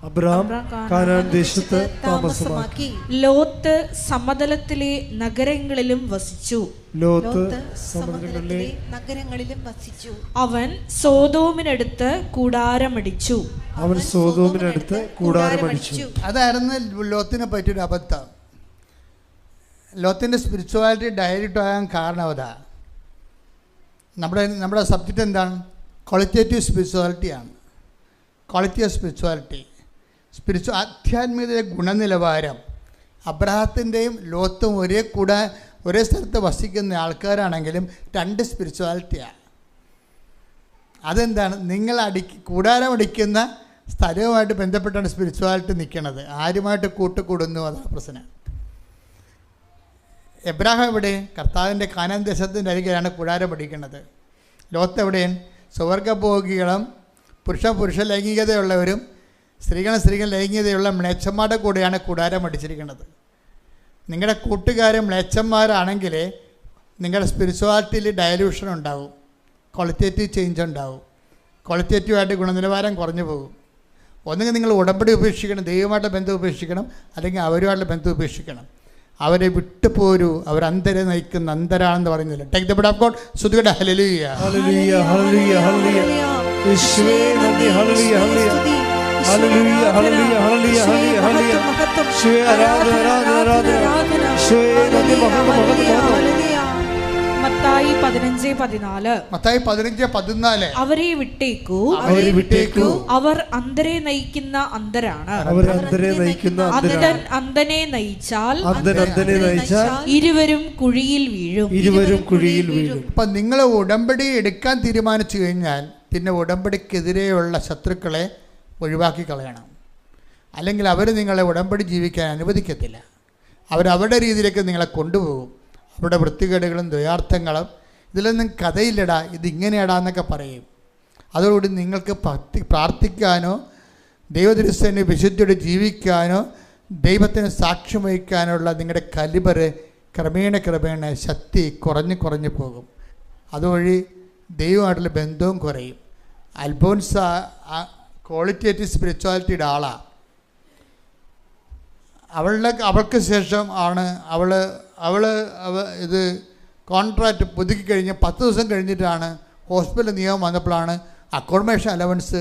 അബ്രാം കാനാൻ ദേശത്ത് താമസമാക്കി. ലോത്ത് സമതലത്തിലെ നഗരങ്ങളിലും വസിച്ചു. ലോത്ത് സമതലത്തിലെ നഗരങ്ങളിലും വസിച്ചു. അവൻ സോദോമിനടുത്ത് കൂടാരമടിച്ചു. അവൻ സോദോമിനടുത്ത് കൂടാരമടിച്ചു. അതായിരുന്നു ലോത്തിനെ പറ്റിയൊരു അബദ്ധം. ലോത്തിൻ്റെ സ്പിരിച്വാലിറ്റി ഡയറക്റ്റ് ആകാൻ കാരണം അതാ. നമ്മുടെ സബ്ജക്റ്റ് എന്താണ്? ക്വാളിറ്റേറ്റീവ് സ്പിരിച്വാലിറ്റിയാണ്. ക്വാളിറ്റി ഓഫ് സ്പിരിച്വാലിറ്റി, ആധ്യാത്മികതയുടെ ഗുണനിലവാരം. അബ്രഹാത്തിൻ്റെയും ലോത്തും ഒരേ സ്ഥലത്ത് വസിക്കുന്ന ആൾക്കാരാണെങ്കിലും രണ്ട് സ്പിരിച്വാലിറ്റിയാണ്. അതെന്താണ്? നിങ്ങൾ കൂടാരം അടിക്കുന്ന സ്ഥലവുമായിട്ട് ബന്ധപ്പെട്ടാണ് സ്പിരിച്വാലിറ്റി നിൽക്കുന്നത്. ആരുമായിട്ട് കൂട്ടുകൂടുന്നു, അതാണ് പ്രശ്നം. എബ്രാഹാം എവിടെ? കർത്താവിൻ്റെ കാനാൻ ദേശത്തിൻ്റെ അരികിലാണ് കൂടാരം അടിക്കുന്നത്. ലോത്ത് എവിടെയും? സ്വർഗഭോഗികളും പുരുഷ ലൈംഗികതയുള്ളവരും സ്ത്രീകൾ ലൈംഗികതയുള്ള മ്ലേച്ഛന്മാരുടെ കൂടെയാണ് കൂടാരം അടിച്ചിരിക്കുന്നത്. നിങ്ങളുടെ കൂട്ടുകാരും മ്ലേച്ഛന്മാരാണെങ്കിൽ നിങ്ങളുടെ സ്പിരിച്വാലിറ്റിയിൽ ഡയലൂഷൻ ഉണ്ടാവും, ക്വാളിറ്റേറ്റീവ് ചേഞ്ച് ഉണ്ടാവും, ക്വാളിറ്റേറ്റീവായിട്ട് ഗുണനിലവാരം കുറഞ്ഞു പോകും. ഒന്നുകിൽ നിങ്ങൾ ഉടമ്പടി ഉപേക്ഷിക്കണം, ദൈവമായിട്ടുള്ള ബന്ധം ഉപേക്ഷിക്കണം, അല്ലെങ്കിൽ അവരുമായിട്ടുള്ള ബന്ധം ഉപേക്ഷിക്കണം. അവരെ വിട്ടുപോരൂ, അവർ അന്ധരെ നയിക്കുന്ന അന്ധരാണെന്ന് പറയുന്നില്ല. Take the blood of God. സ്തുതിക്കട്ടെ. ഹല്ലേലൂയ ഹല്ലേലൂയ ഹല്ലേലൂയ ഹല്ലേലൂയ. യേശുവേ നന്ദി. ഹല്ലേലൂയ ഹല്ലേലൂയ ഹല്ലേലൂയ ഹല്ലേലൂയ ഹല്ലേലൂയ ഹല്ലേലൂയ. യേശുവേ ആരാധന ആരാധന ആരാധന. യേശുവേ നന്ദി. മഹത്വം മഹത്വം. മത്തായി 15:14. മത്തായി 15:14. അവരെ വിട്ടേക്കൂ, അവരെ വിട്ടേക്കൂ, അവർ അന്ധരെ നയിക്കുന്ന അന്ധരാണ്. അവർ അന്ധരെ നയിക്കുന്ന അന്ധരാണ്. അന്ധനെ നയിച്ചാൽ അന്ധനെ നയിച്ചാൽ ഇരുവരും കുഴിയിൽ വീഴും. ഇരുവരും കുഴിയിൽ വീഴും. അപ്പം നിങ്ങൾ ഉടമ്പടി എടുക്കാൻ തീരുമാനിച്ചു കഴിഞ്ഞാൽ പിന്നെ ഉടമ്പടിക്കെതിരെയുള്ള ശത്രുക്കളെ ഒഴിവാക്കി കളയണം. അല്ലെങ്കിൽ അവർ നിങ്ങളെ ഉടമ്പടി ജീവിക്കാൻ അനുവദിക്കത്തില്ല. അവരവരുടെ രീതിയിലേക്ക് നിങ്ങളെ കൊണ്ടുപോകും. അവരുടെ വൃത്തികേടുകളും ദ്വയാർത്ഥങ്ങളും ഇതിലൊന്നും കഥയില്ലടാ, ഇതിങ്ങനെയാടാ എന്നൊക്കെ പറയും. അതോടുകൂടി നിങ്ങൾക്ക് പ്രാർത്ഥിക്കാനോ ദൈവദൃശ്യന് വിശുദ്ധിയോടെ ജീവിക്കാനോ ദൈവത്തിന് സാക്ഷ്യം വഹിക്കാനുള്ള നിങ്ങളുടെ കലിബറ് ക്രമേണ ശക്തി കുറഞ്ഞു പോകും. അതുവഴി ദൈവമായിട്ടുള്ള ബന്ധവും കുറയും. അൽഫോൻസ ക്വാളിറ്റേറ്റീവ് സ്പിരിച്വാലിറ്റിയുടെ ആളാണ്. അവൾക്ക് ശേഷം ആണ് അവൾ ഇത് കോൺട്രാക്റ്റ് പുതുക്കി കഴിഞ്ഞ് 10 ദിവസം കഴിഞ്ഞിട്ടാണ് ഹോസ്പിറ്റൽ നിയമം വന്നപ്പോഴാണ് അക്കോമഡേഷൻ അലവൻസ്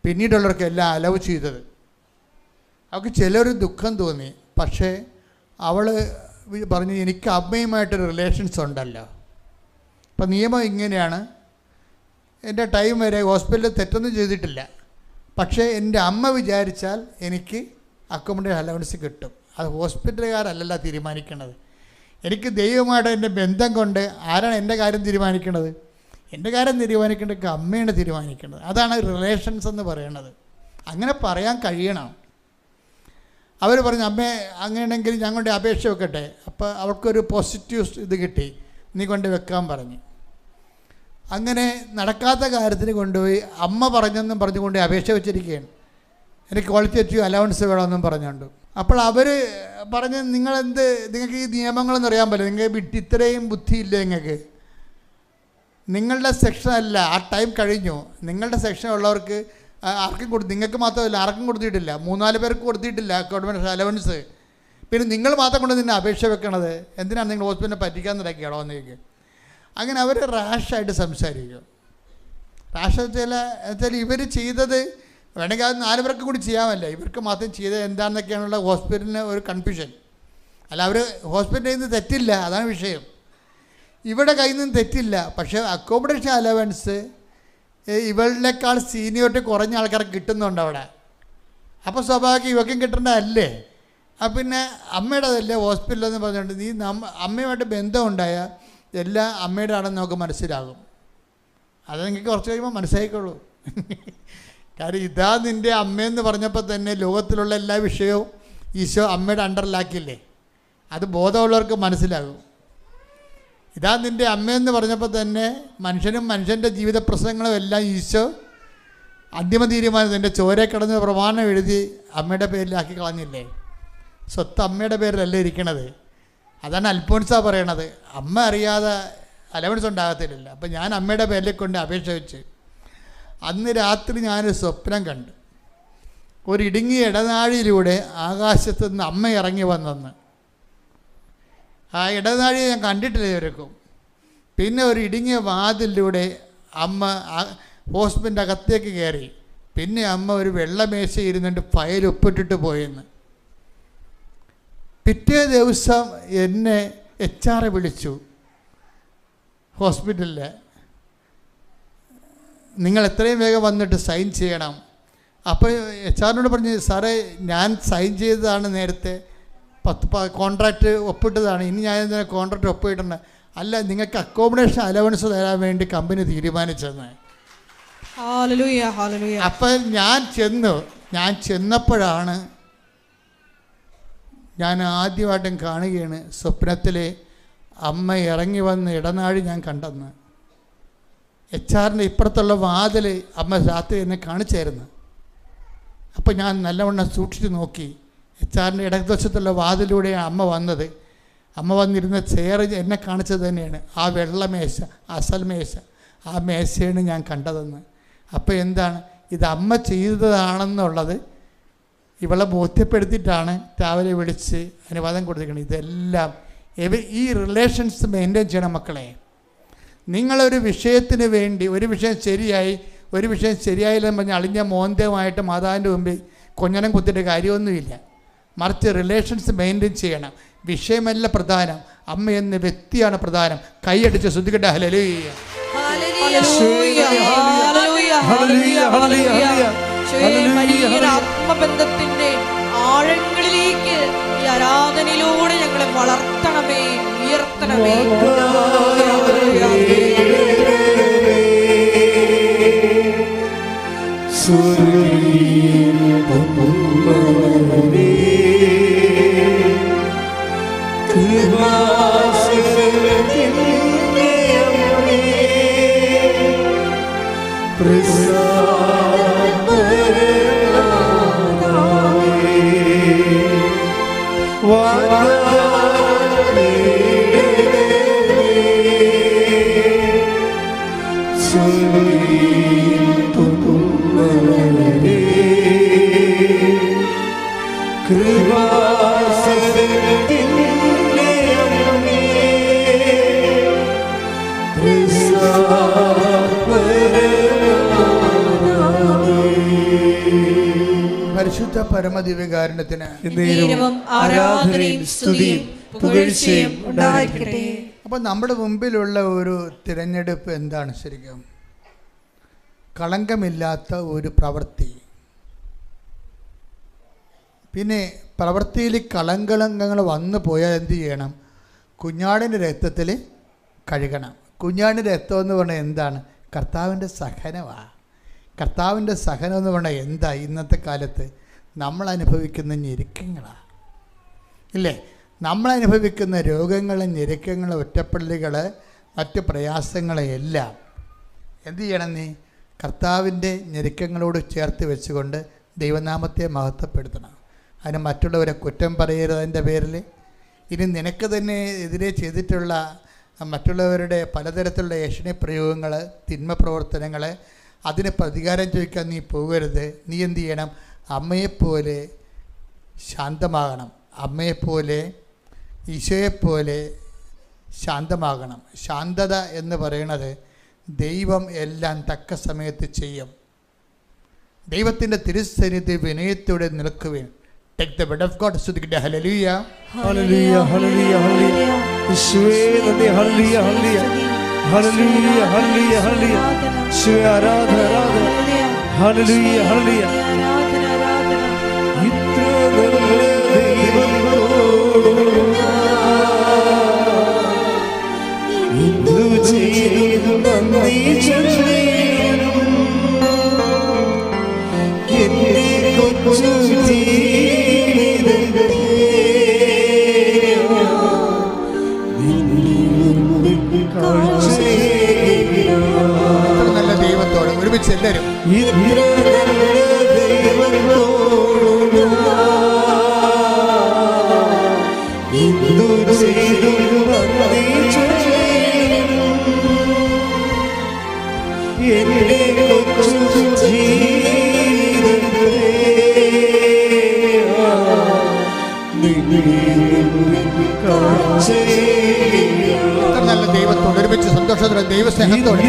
പിന്നീടുള്ളവർക്കെല്ലാം അലവ് ചെയ്തത്. അവൾക്ക് ചിലർ ദുഃഖം തോന്നി. പക്ഷേ അവൾ പറഞ്ഞു, എനിക്ക് അമ്മയുമായിട്ടൊരു റിലേഷൻസ് ഉണ്ടല്ലോ. അപ്പം നിയമം ഇങ്ങനെയാണ്, എൻ്റെ ടൈം വരെ ഹോസ്പിറ്റലിൽ തെറ്റൊന്നും ചെയ്തിട്ടില്ല, പക്ഷേ എൻ്റെ അമ്മ വിചാരിച്ചാൽ എനിക്ക് അക്കോമഡേഷൻ അലവൻസ് കിട്ടും. അത് ഹോസ്പിറ്റലുകാരല്ല തീരുമാനിക്കുന്നത്. എനിക്ക് ദൈവമായിട്ട് എൻ്റെ ബന്ധം കൊണ്ട് ആരാണ് എൻ്റെ കാര്യം തീരുമാനിക്കുന്നത്? എൻ്റെ കാര്യം തീരുമാനിക്കേണ്ടത് അമ്മയാണ് തീരുമാനിക്കുന്നത്. അതാണ് റിലേഷൻസ് എന്ന് പറയുന്നത്. അങ്ങനെ പറയാൻ കഴിയണം. അവർ പറഞ്ഞു, അമ്മേ അങ്ങനെയാണെങ്കിൽ ഞങ്ങളുടെ അപേക്ഷ വെക്കട്ടെ. അപ്പോൾ അവൾക്കൊരു പോസിറ്റീവ് ഇത് കിട്ടി, നീ കൊണ്ട് വെക്കാൻ പറഞ്ഞു. അങ്ങനെ നടക്കാത്ത കാര്യത്തിന് കൊണ്ടുപോയി അമ്മ പറഞ്ഞെന്നും പറഞ്ഞുകൊണ്ട് അപേക്ഷ വെച്ചിരിക്കുകയാണ്. എനിക്ക് ക്വാളിറ്റേറ്റീവ് അലവൻസ് വേണമെന്നും പറഞ്ഞുകൊണ്ട്. അപ്പോൾ അവർ പറഞ്ഞ്, നിങ്ങൾക്ക് ഈ നിയമങ്ങളൊന്നും അറിയാൻ പറ്റില്ല, നിങ്ങൾക്ക് ഇത്രയും ബുദ്ധിയില്ല, നിങ്ങളുടെ സെക്ഷനല്ല, ആ ടൈം കഴിഞ്ഞു. നിങ്ങളുടെ സെക്ഷൻ ഉള്ളവർക്ക് ആർക്കും നിങ്ങൾക്ക് മാത്രമല്ല, ആർക്കും കൊടുത്തിട്ടില്ല, 3-4 പേർക്ക് കൊടുത്തിട്ടില്ല അക്കോമഡേഷൻ അലവൻസ്. പിന്നെ നിങ്ങൾ മാത്രം കൊണ്ട് നിന്നെ അപേക്ഷ വെക്കണത് എന്തിനാണ്? നിങ്ങൾ ഹോസ്പിറ്റലിനെ പറ്റിക്കാൻ നടക്കുകയാണോ എന്നേക്ക്. അങ്ങനെ അവർ റാഷായിട്ട് സംസാരിക്കും. റാഷ് വെച്ചാൽ ഇവർ ചെയ്തത് വേണമെങ്കിൽ അത് 4 പേർക്ക് കൂടി ചെയ്യാമല്ല, ഇവർക്ക് മാത്രം ചെയ്തത് എന്താണെന്നൊക്കെയാണുള്ള ഹോസ്പിറ്റലിന് ഒരു കൺഫ്യൂഷൻ. അല്ല, അവർ ഹോസ്പിറ്റലിൽ നിന്ന് തെറ്റില്ല, അതാണ് വിഷയം. ഇവിടെ കയ്യിൽ നിന്ന് തെറ്റില്ല, പക്ഷേ അക്കോമഡേഷൻ അലവൻസ് ഇവളിനേക്കാൾ സീനിയോറിറ്റി കുറഞ്ഞ ആൾക്കാർക്ക് കിട്ടുന്നുണ്ട് അവിടെ. അപ്പോൾ സ്വാഭാവികം ഇവയ്ക്കും കിട്ടേണ്ടതല്ലേ? അപ്പം പിന്നെ അമ്മയുടേതല്ലേ ഹോസ്പിറ്റലെന്ന് പറഞ്ഞുകൊണ്ട് നീ അമ്മയുമായിട്ട് ബന്ധമുണ്ടായാൽ എല്ലാം അമ്മയുടെ ആണെന്ന് നമുക്ക് മനസ്സിലാകും. അത് നിങ്ങൾക്ക് കുറച്ച് കഴിയുമ്പോൾ മനസ്സിലായിക്കോളൂ. കാര്യം ഇതാ നിൻ്റെ അമ്മയെന്ന് പറഞ്ഞപ്പോൾ തന്നെ ലോകത്തിലുള്ള എല്ലാ വിഷയവും ഈശോ അമ്മയുടെ അണ്ടറിലാക്കിയില്ലേ? അത് ബോധമുള്ളവർക്ക് മനസ്സിലാകും. ഇതാ നിൻ്റെ അമ്മയെന്ന് പറഞ്ഞപ്പോൾ തന്നെ മനുഷ്യൻ്റെ ജീവിത പ്രശ്നങ്ങളും എല്ലാം ഈശോ അന്തിമ തീരുമാനം നിൻ്റെ ചോരെ കിടന്ന് പ്രമാണം എഴുതി അമ്മയുടെ പേരിലാക്കി കളഞ്ഞില്ലേ? സ്വത്ത് അമ്മയുടെ പേരിലല്ലേ ഇരിക്കണത്. അതാണ് അൽഫോൻസ പറയണത്, അമ്മ അറിയാതെ അലവൻസ് ഉണ്ടാകത്തില്ല. അപ്പം ഞാൻ അമ്മയുടെ പേരിൽ കൊണ്ട് അപേക്ഷ വെച്ച് അന്ന് രാത്രി ഞാനൊരു സ്വപ്നം കണ്ടു. ഒരു ഇടുങ്ങിയ ഇടനാഴിയിലൂടെ ആകാശത്ത് നിന്ന് അമ്മ ഇറങ്ങി വന്നെന്ന്. ആ ഇടനാഴി ഞാൻ കണ്ടിട്ടില്ല ഇവർക്കും. പിന്നെ ഒരു ഇടുങ്ങിയ വാതിലൂടെ അമ്മ ഹോസ്പിറ്റലിൻ്റെ അകത്തേക്ക് കയറി. പിന്നെ അമ്മ ഒരു വെള്ളമേശ ഇരുന്നിട്ട് ഫയൽ ഒപ്പിട്ടിട്ട് പോയെന്ന്. പിറ്റേ ദിവസം എന്നെ HR വിളിച്ചു ഹോസ്പിറ്റലിൽ, നിങ്ങൾ എത്രയും വേഗം വന്നിട്ട് സൈൻ ചെയ്യണം. അപ്പോൾ HR പറഞ്ഞു, സാറേ ഞാൻ സൈൻ ചെയ്തതാണ് നേരത്തെ, 10 കോൺട്രാക്റ്റ് ഒപ്പിട്ടതാണ്, ഇനി ഞാൻ എന്തിനാ കോൺട്രാക്റ്റ് ഒപ്പിട്ടുണ്ട്? അല്ല, നിങ്ങൾക്ക് അക്കോമഡേഷൻ അലവൻസ് തരാൻ വേണ്ടി കമ്പനി തീരുമാനിച്ചെന്ന്. അപ്പം ഞാൻ ചെന്നപ്പോഴാണ് ഞാൻ ആദ്യമായിട്ടും കാണുകയാണ് സ്വപ്നത്തിലെ അമ്മ ഇറങ്ങി വന്ന് ഇടനാഴി ഞാൻ കണ്ടെന്ന്. HR ഇപ്പുറത്തുള്ള വാതിൽ അമ്മ രാത്രി എന്നെ കാണിച്ചായിരുന്നു. അപ്പോൾ ഞാൻ നല്ലവണ്ണം സൂക്ഷിച്ച് നോക്കി. HR ഇടതുവശത്തുള്ള വാതിലൂടെയാണ് അമ്മ വന്നത്. അമ്മ വന്നിരുന്ന ചെയർ എന്നെ കാണിച്ചത് തന്നെയാണ്. ആ വെള്ളമേശ, അസൽ മേശ, ആ മേശയാണ് ഞാൻ കണ്ടതെന്ന്. അപ്പോൾ എന്താണ് ഇത് അമ്മ ചെയ്തതാണെന്നുള്ളത് ഇവളെ ബോധ്യപ്പെടുത്തിയിട്ടാണ് രാവിലെ വിളിച്ച് അനുവാദം കൊടുത്തിരിക്കുന്നത്. ഇതെല്ലാം ഈ റിലേഷൻസ് മെയിൻറ്റെയിൻ ചെയ്യണം മക്കളെ. നിങ്ങളൊരു വിഷയത്തിന് വേണ്ടി, ഒരു വിഷയം ശരിയായി ഒരു വിഷയം ശരിയായില്ലെന്ന് പറഞ്ഞാൽ അളിഞ്ഞ മോന്തയുമായിട്ട് മാതാവിൻ്റെ മുമ്പിൽ കൊഞ്ഞനം കുത്തിയിട്ട് കാര്യമൊന്നുമില്ല. മറിച്ച് റിലേഷൻസ് മെയിൻറ്റെയിൻ ചെയ്യണം. വിഷയമല്ല പ്രധാനം, അമ്മ എന്ന വ്യക്തിയാണ് പ്രധാനം. കൈയടിച്ച് ശ്രദ്ധിക്കട്ടെ. ഹല്ലേലൂയ. ആത്മബന്ധത്തിന്റെ ആഴങ്ങളിലേക്ക് ഈ ആരാധനയിലൂടെ ഞങ്ങളെ വളർത്തണമേ, ഉയർത്തണമേ. പരിശുദ്ധ പരമദിവ്യകാരുണ്യത്തിന് ആരാധനയും സ്തുതിയും പുകഴ്ചയും ഉണ്ടായിരിക്കട്ടെ. അപ്പോൾ നമ്മുടെ മുമ്പിലുള്ള ഒരു തിരഞ്ഞെടുപ്പ് എന്താണ്? ശരിക്കും കളങ്കമില്ലാത്ത ഒരു പ്രവൃത്തി. പിന്നെ പ്രവൃത്തിയിൽ കളങ്കങ്ങൾ വന്നു പോയാൽ എന്ത് ചെയ്യണം? കുഞ്ഞാടിൻ്റെ രക്തത്തിൽ കഴുകണം. കുഞ്ഞാടിൻ്റെ രക്തം എന്ന് പറഞ്ഞാൽ എന്താണ്? കർത്താവിൻ്റെ സഹനമാണ്. കർത്താവിൻ്റെ സഹനം എന്ന് പറഞ്ഞാൽ എന്താ? ഇന്നത്തെ കാലത്ത് നമ്മൾ അനുഭവിക്കുന്ന ഞെരുക്കങ്ങളാണ്, ഇല്ലേ? നമ്മൾ അനുഭവിക്കുന്ന രോഗങ്ങൾ, ഞെരുക്കങ്ങൾ, ഒറ്റപ്പെടലുകൾ, മറ്റ് പ്രയാസങ്ങളെയെല്ലാം എന്തു ചെയ്യണം? നീ കർത്താവിൻ്റെ ഞെരുക്കങ്ങളോട് ചേർത്ത് വെച്ചുകൊണ്ട് ദൈവനാമത്തെ മഹത്വപ്പെടുത്തണം. അതിന് മറ്റുള്ളവരെ കുറ്റം പറയരുതതിൻ്റെ പേരിൽ. ഇനി നിനക്ക് തന്നെ എതിരെ ചെയ്തിട്ടുള്ള മറ്റുള്ളവരുടെ പലതരത്തിലുള്ള ഏഷണി പ്രയോഗങ്ങൾ, തിന്മ പ്രവർത്തനങ്ങൾ, അതിന് പ്രതികാരം ചോദിക്കാൻ നീ പോകരുത്. നീ എന്തു ചെയ്യണം? അമ്മയെപ്പോലെ ശാന്തമാകണം. അമ്മയെപ്പോലെ, ഈശോയെപ്പോലെ ശാന്തമാകണം. ശാന്തത എന്ന് പറയുന്നത് ദൈവം എല്ലാം തക്ക സമയത്ത് ചെയ്യും. ദൈവത്തിൻ്റെ തിരുസന്നിധി വിനയത്തോടെ നിൽക്കുവേൻ. Take the word of God. Hallelujah. Hallelujah. Hallelujah. Hallelujah. യേശുവേ നന്ദി. Hallelujah. Hallelujah. Hallelujah. Hallelujah. Hallelujah. യേശുവേ ആരാധന ആരാധന. Hallelujah. Hallelujah. ഇത്ര നല്ല ദൈവത്തോട് എന്തു ചെയ്തു നന്ദി ചൊല്ലേണം. എന്റെ കൊച്ചു നല്ല ദൈവത്തോട് ഒരുമിച്ച് എല്ലാവരും നല്ല ദൈവത്തോട് ഒരുമിച്ച് സന്തോഷത്തോടെ ദൈവസ്നേഹത്തോടെ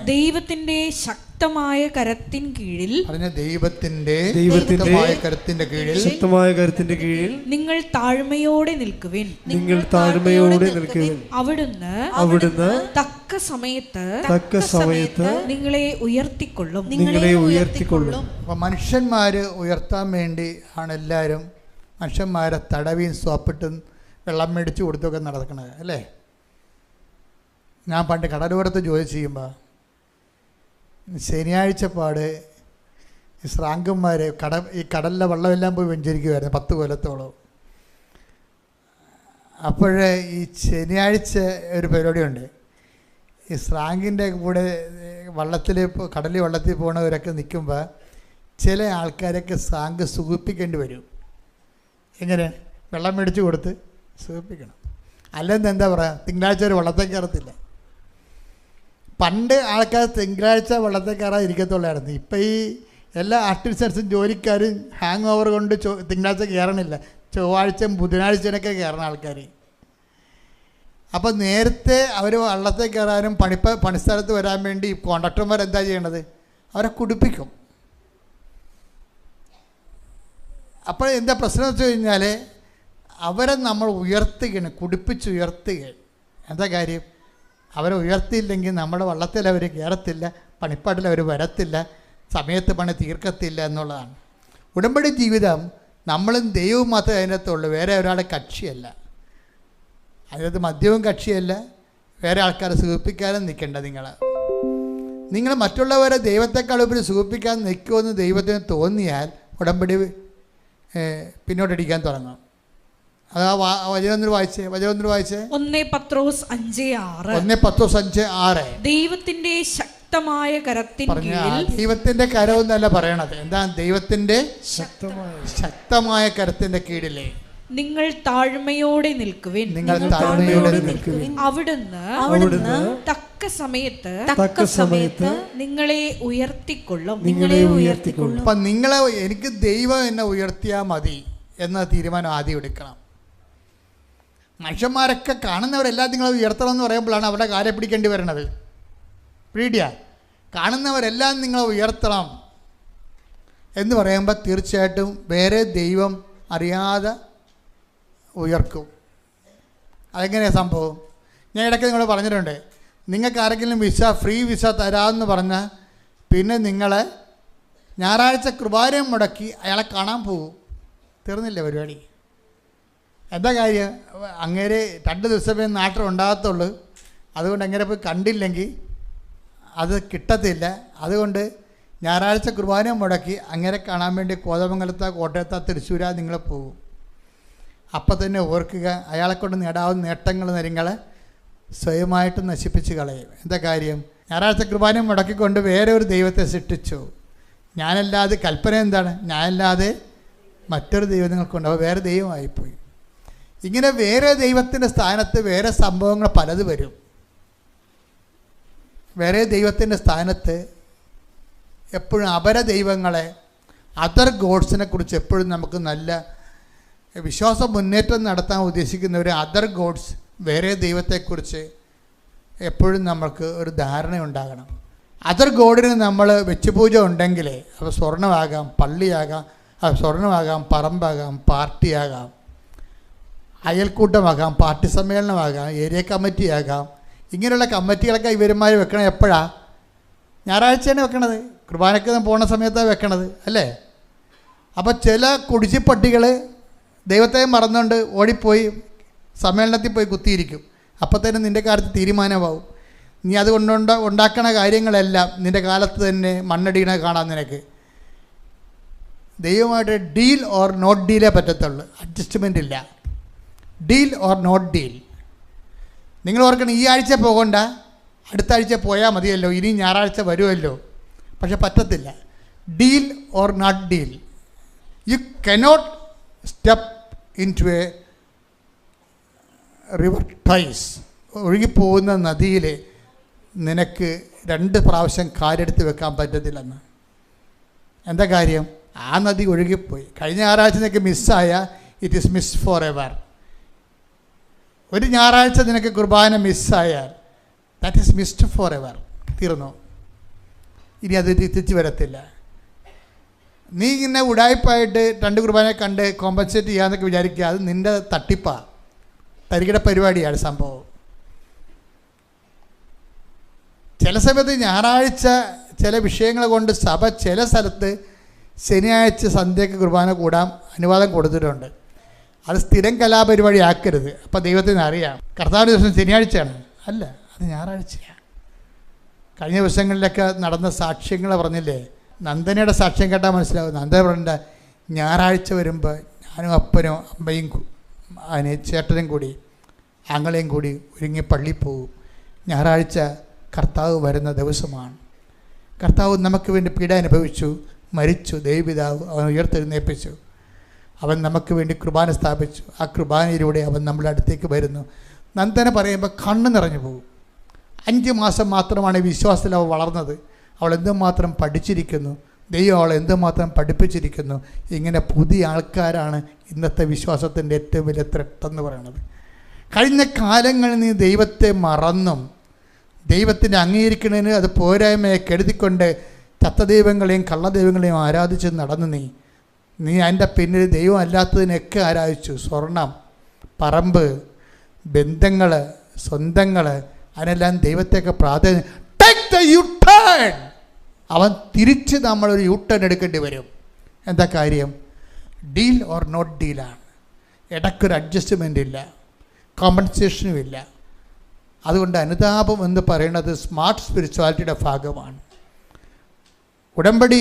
ദൈവത്തിന്റെ ശക്തമായ കരത്തിൻ കീഴിൽ ശക്തമായ കരത്തിന്റെ കീഴിൽ നിങ്ങൾ താഴ്മയോടെ നിൽക്കുവിൻ. അവിടുന്ന് തക്ക സമയത്ത് നിങ്ങളെ ഉയർത്തിക്കൊള്ളും. അപ്പോൾ മനുഷ്യന്മാര് ഉയർത്താൻ വേണ്ടി ആണ് എല്ലാവരും മനുഷ്യന്മാരെ തടവിയും സ്വാപ്പിട്ടും വെള്ളം മേടിച്ച് കൊടുത്തൊക്കെ നടക്കണത്, അല്ലേ? ഞാൻ പണ്ട് കടലോരത്ത് ജോലി ചെയ്യുമ്പോൾ ശനിയാഴ്ച പാട് ഈ ശ്രാങ്കന്മാർ ഈ കടലിലെ വെള്ളമെല്ലാം പോയി വെഞ്ചരിക്കുമായിരുന്നു 10 കൊല്ലത്തോളം. അപ്പോൾ ഈ ശനിയാഴ്ച ഒരു പരിപാടിയുണ്ട്. ഈ സ്രാങ്കിൻ്റെ കൂടെ കടലിൽ വെള്ളത്തിൽ പോണവരൊക്കെ നിൽക്കുമ്പോൾ ചില ആൾക്കാരൊക്കെ സ്രാങ്ക് സുഖിപ്പിക്കേണ്ടി വരും. എങ്ങനെ? വെള്ളം മേടിച്ച് കൊടുത്ത് സുഖിപ്പിക്കണം. അല്ലെങ്കിൽ എന്താ പറയുക, തിങ്കളാഴ്ച ഒരു വെള്ളത്തിൽ കയറത്തില്ല. പണ്ട് ആൾക്കാർ തിങ്കളാഴ്ച വെള്ളത്തിൽ കയറാൻ ഇരിക്കത്തുള്ളായിരുന്നു. ഇപ്പം ഈ എല്ലാ ആർട്ടിസ്റ്റൻസും ജോലിക്കാരും ഹാങ് ഓവർ കൊണ്ട് തിങ്കളാഴ്ച കയറണില്ല, ചൊവ്വാഴ്ചയും ബുധനാഴ്ചയൊക്കെ കയറുന്ന ആൾക്കാർ. അപ്പോൾ നേരത്തെ അവർ വള്ളത്തിൽ കയറാനും പണിസ്ഥലത്ത് വരാൻ വേണ്ടി കോൺട്രാക്ടർമാർ എന്താ ചെയ്യണത്? അവരെ കുടിപ്പിക്കും. അപ്പോൾ എന്താ പ്രശ്നം എന്ന് വെച്ച് കഴിഞ്ഞാൽ അവരെ നമ്മൾ ഉയർത്തുകയാണ്, കുടിപ്പിച്ചുയർത്തുകയാണ്. എന്താ കാര്യം? അവരെ ഉയർത്തിയില്ലെങ്കിൽ നമ്മുടെ വള്ളത്തിൽ അവർ കയറത്തില്ല, പണിപ്പാട്ടിൽ അവർ വരത്തില്ല, സമയത്ത് പണി തീർക്കത്തില്ല എന്നുള്ളതാണ്. ഉടമ്പടി ജീവിതം നമ്മളും ദൈവവും മാത്രമേ അതിനകത്തുള്ളൂ, വേറെ ഒരാളെ കക്ഷിയല്ല. അതിനകത്ത് മദ്യവും കക്ഷിയല്ല, വേറെ ആൾക്കാരെ സുഖിപ്പിക്കാനും നിൽക്കേണ്ട. നിങ്ങൾ മറ്റുള്ളവരെ ദൈവത്തെക്കാൾ ഉപരി സുഖിപ്പിക്കാൻ നിൽക്കുമെന്ന് ദൈവത്തിന് തോന്നിയാൽ ഉടമ്പടി പിന്നോട്ടടിക്കാൻ തുടങ്ങും. അത് ആ വചനം വായിച്ചേ. 1 പത്രോസ് 5:6 ദൈവത്തിന്റെ ശക്തമായ കരത്തിൻ കീഴിൽ. ദൈവത്തിന്റെ കരമെന്നല്ല പറയണത്. എന്താ? ദൈവത്തിന്റെ ശക്തമായ കരത്തിന്റെ കീഴിലെ നിങ്ങൾ താഴ്മയോടെ നിൽക്കുവിൻ. അവിടുന്ന് തക്ക സമയത്ത് നിങ്ങളെ ഉയർത്തിക്കൊള്ളും. അപ്പം എനിക്ക് ദൈവം എന്നെ ഉയർത്തിയാൽ മതി എന്ന തീരുമാനം ആദ്യം എടുക്കണം. മനുഷ്യന്മാരൊക്കെ കാണുന്നവരെല്ലാം നിങ്ങളെ ഉയർത്തണം എന്ന് പറയുമ്പോഴാണ് അവരുടെ കാര്യം പിടിക്കേണ്ടി വരുന്നത്. കാണുന്നവരെല്ലാം നിങ്ങളെ ഉയർത്തണം എന്ന് പറയുമ്പോൾ തീർച്ചയായിട്ടും വേറെ ദൈവം അറിയാതെ ഉയർക്കും. അതെങ്ങനെയാണ് സംഭവം? ഞാൻ ഇടയ്ക്ക് നിങ്ങളോട് പറഞ്ഞിട്ടുണ്ട്, നിങ്ങൾക്ക് ആരെങ്കിലും ഫ്രീ വിസ തരാമെന്ന് പറഞ്ഞാൽ പിന്നെ നിങ്ങളെ ഞായറാഴ്ച കുർബാനയും മുടക്കി അയാളെ കാണാൻ പോകും. തീർന്നില്ല പരിപാടി. എന്താ കാര്യം? അങ്ങേരെ 2 ദിവസമേ നാട്ടിൽ ഉണ്ടാകത്തുള്ളൂ. അതുകൊണ്ട് അങ്ങനെ പോയി കണ്ടില്ലെങ്കിൽ അത് കിട്ടത്തില്ല. അതുകൊണ്ട് ഞായറാഴ്ച കുർബാനയും മുടക്കി അങ്ങനെ കാണാൻ വേണ്ടി കോതമംഗലത്താ കോട്ടയത്താ തൃശ്ശൂരാ നിങ്ങൾ പോകും. അപ്പം തന്നെ ഓർക്കുക, അയാളെക്കൊണ്ട് നേടാവുന്ന നേട്ടങ്ങൾ നിങ്ങളെ സ്വയമായിട്ട് നശിപ്പിച്ച് കളയും. എന്താ കാര്യം? ഞായറാഴ്ച കുർബാനയും മുടക്കിക്കൊണ്ട് വേറെ ഒരു ദൈവത്തെ സൃഷ്ടിച്ചു. ഞാനല്ലാതെ കൽപ്പന എന്താണ്? ഞാനല്ലാതെ മറ്റൊരു ദൈവം നിങ്ങൾക്കുണ്ട്. അപ്പോൾ വേറെ ദൈവമായിപ്പോയി. ഇങ്ങനെ വേറെ ദൈവത്തിൻ്റെ സ്ഥാനത്ത് വേറെ സംഭവങ്ങൾ പലത് വരും. വേറെ ദൈവത്തിൻ്റെ സ്ഥാനത്ത് എപ്പോഴും അപര ദൈവങ്ങളെ, അതർ ഗോഡ്സിനെ കുറിച്ച് എപ്പോഴും നമുക്ക് നല്ല വിശ്വാസ മുന്നേറ്റം നടത്താൻ ഉദ്ദേശിക്കുന്നവർ അതർ ഗോഡ്സ്, വേറെ ദൈവത്തെക്കുറിച്ച് എപ്പോഴും നമുക്ക് ഒരു ധാരണ ഉണ്ടാകണം. അതർ ഗോഡിന് നമ്മൾ വെച്ചുപൂജ ഉണ്ടെങ്കിൽ അത് സ്വർണ്ണമാകാം, പള്ളിയാകാം, സ്വർണ്ണമാകാം, പറമ്പാകാം, പാർട്ടിയാകാം, അയൽക്കൂട്ടമാകാം, പാർട്ടി സമ്മേളനമാകാം, ഏരിയ കമ്മിറ്റിയാകാം. ഇങ്ങനെയുള്ള കമ്മിറ്റികളൊക്കെ ഇവന്മാർ വെക്കണം എപ്പോഴാണ്? ഞായറാഴ്ചയാണ് വെക്കണത്. കുർബാനയ്ക്ക് പോകുന്ന സമയത്താണ് വെക്കണത് അല്ലേ? അപ്പോൾ ചില കുടിച്ചിപ്പട്ടികൾ ദൈവത്തെ മറന്നുകൊണ്ട് ഓടിപ്പോയി സമ്മേളനത്തിൽ പോയി കുത്തിയിരിക്കും. അപ്പോൾ തന്നെ നിൻ്റെ കാര്യത്തിൽ തീരുമാനമാവും. നീ അതുകൊണ്ട് ഉണ്ടാക്കണ കാര്യങ്ങളെല്ലാം നിൻ്റെ കാലത്ത് തന്നെ മണ്ണടിയണ കാണാൻ നിനക്ക്. ദൈവമായിട്ട് ഡീൽ ഓർ നോട്ട് ഡീലേ പറ്റത്തുള്ളൂ, അഡ്ജസ്റ്റ്മെൻ്റ് ഇല്ല. Deal or not deal. നിങ്ങൾ ഓർക്കണം, ഈ ആഴ്ച പോകണ്ട, അടുത്ത ആഴ്ച പോയാൽ മതിയല്ലോ, ഇനി ഞായറാഴ്ച വരുമല്ലോ. പക്ഷെ പറ്റത്തില്ല. Deal or not deal. You cannot step into a river twice. ഒഴുകിപ്പോകുന്ന നദിയിൽ നിനക്ക് 2 പ്രാവശ്യം കാലെടുത്ത് വെക്കാൻ പറ്റത്തില്ലെന്ന്. എന്താ കാര്യം? ആ നദി ഒഴുകിപ്പോയി. കഴിഞ്ഞ ഞായറാഴ്ച നിനക്ക് മിസ്സായ it is miss forever. ഒരു ഞായറാഴ്ച നിനക്ക് കുർബാന മിസ്സായാൽ that is missed forever. തീർന്നു. ഇനി അത് തിരിച്ചു വരത്തില്ല. നീ ഇങ്ങനെ ഉടായ്പായിട്ട് 2 കുർബാനയെ കണ്ട് കോമ്പൻസേറ്റ് ചെയ്യാമെന്നൊക്കെ വിചാരിക്കുക. അത് നിൻ്റെ തട്ടിപ്പാണ്, തരികിട പരിപാടിയാണ് സംഭവം. ചില സമയത്ത് ഞായറാഴ്ച ചില വിഷയങ്ങൾ കൊണ്ട് സഭ ചില സ്ഥലത്ത് ശനിയാഴ്ച സന്ധ്യയ്ക്ക് കുർബാന കൂടാൻ അനുവാദം കൊടുത്തിട്ടുണ്ട്. അത് സ്ഥിരം കലാപരിപാടി ആക്കരുത്. അപ്പോൾ ദൈവത്തിന് അറിയാം കർത്താവിൻ്റെ ദിവസം ശനിയാഴ്ചയാണ്, അല്ല അത് ഞായറാഴ്ചയാണ്. കഴിഞ്ഞ ദിവസങ്ങളിലൊക്കെ നടന്ന സാക്ഷ്യങ്ങൾ പറഞ്ഞില്ലേ? നന്ദനയുടെ സാക്ഷ്യം കേട്ടാൽ മനസ്സിലാവും. നന്ദന പറഞ്ഞ ഞായറാഴ്ച വരുമ്പോൾ ഞാനും അപ്പനും അമ്മയും ചേട്ടനും കൂടി ആങ്ങളെയും കൂടി ഒരുങ്ങി പള്ളിയിൽ പോകും. ഞായറാഴ്ച കർത്താവ് വരുന്ന ദിവസമാണ്. കർത്താവ് നമുക്ക് വേണ്ടി പീഡ അനുഭവിച്ചു, മരിച്ചു, ദൈവപിതാവ് അവൻ ഉയർത്തെഴുന്നേൽപ്പിച്ചു. അവൻ നമുക്ക് വേണ്ടി കുർബാന സ്ഥാപിച്ചു. ആ കുർബാനയിലൂടെ അവൻ നമ്മുടെ അടുത്തേക്ക് വരുന്നു. നന്ദന പറയുമ്പോൾ കണ്ണ് നിറഞ്ഞു പോകും. 5 മാസം മാത്രമാണ് വിശ്വാസത്തിൽ അവൾ വളർന്നത്. അവൾ എന്തുമാത്രം പഠിച്ചിരിക്കുന്നു, ദൈവം അവളെ എന്തുമാത്രം പഠിപ്പിച്ചിരിക്കുന്നു. ഇങ്ങനെ പുതിയ ആൾക്കാരാണ് ഇന്നത്തെ വിശ്വാസത്തിൻ്റെ ഏറ്റവും വലിയ ത്രെട്ടെന്ന് പറയുന്നത്. കഴിഞ്ഞ കാലങ്ങളിൽ നീ ദൈവത്തെ മറന്നും ദൈവത്തിൻ്റെ അംഗീകരിക്കുന്നതിന് അത് പോരായ്മയെ കരുതിക്കൊണ്ട് ചത്തദൈവങ്ങളെയും കള്ളദൈവങ്ങളെയും ആരാധിച്ച് നടന്നു. നീ അതിൻ്റെ പിന്നിൽ ദൈവം അല്ലാത്തതിനൊക്കെ ആരാധിച്ചു. സ്വർണം, പറമ്പ്, ബന്ധങ്ങൾ, സ്വന്തങ്ങൾ, അതിനെല്ലാം ദൈവത്തെയൊക്കെ പ്രാധാന്യം. Take the U turn. അവൻ തിരിച്ച് നമ്മളൊരു യു ടേൺ എടുക്കേണ്ടി വരും. എന്താ കാര്യം? ഡീൽ ഓർ നോട്ട് ഡീലാണ്. ഇടയ്ക്കൊരു അഡ്ജസ്റ്റ്മെൻ്റ് ഇല്ല, കോമ്പൻസേഷനും ഇല്ല. അതുകൊണ്ട് അനുതാപം എന്ന് പറയുന്നത് സ്മാർട്ട് സ്പിരിച്വാലിറ്റിയുടെ ഭാഗമാണ്. ഉടമ്പടി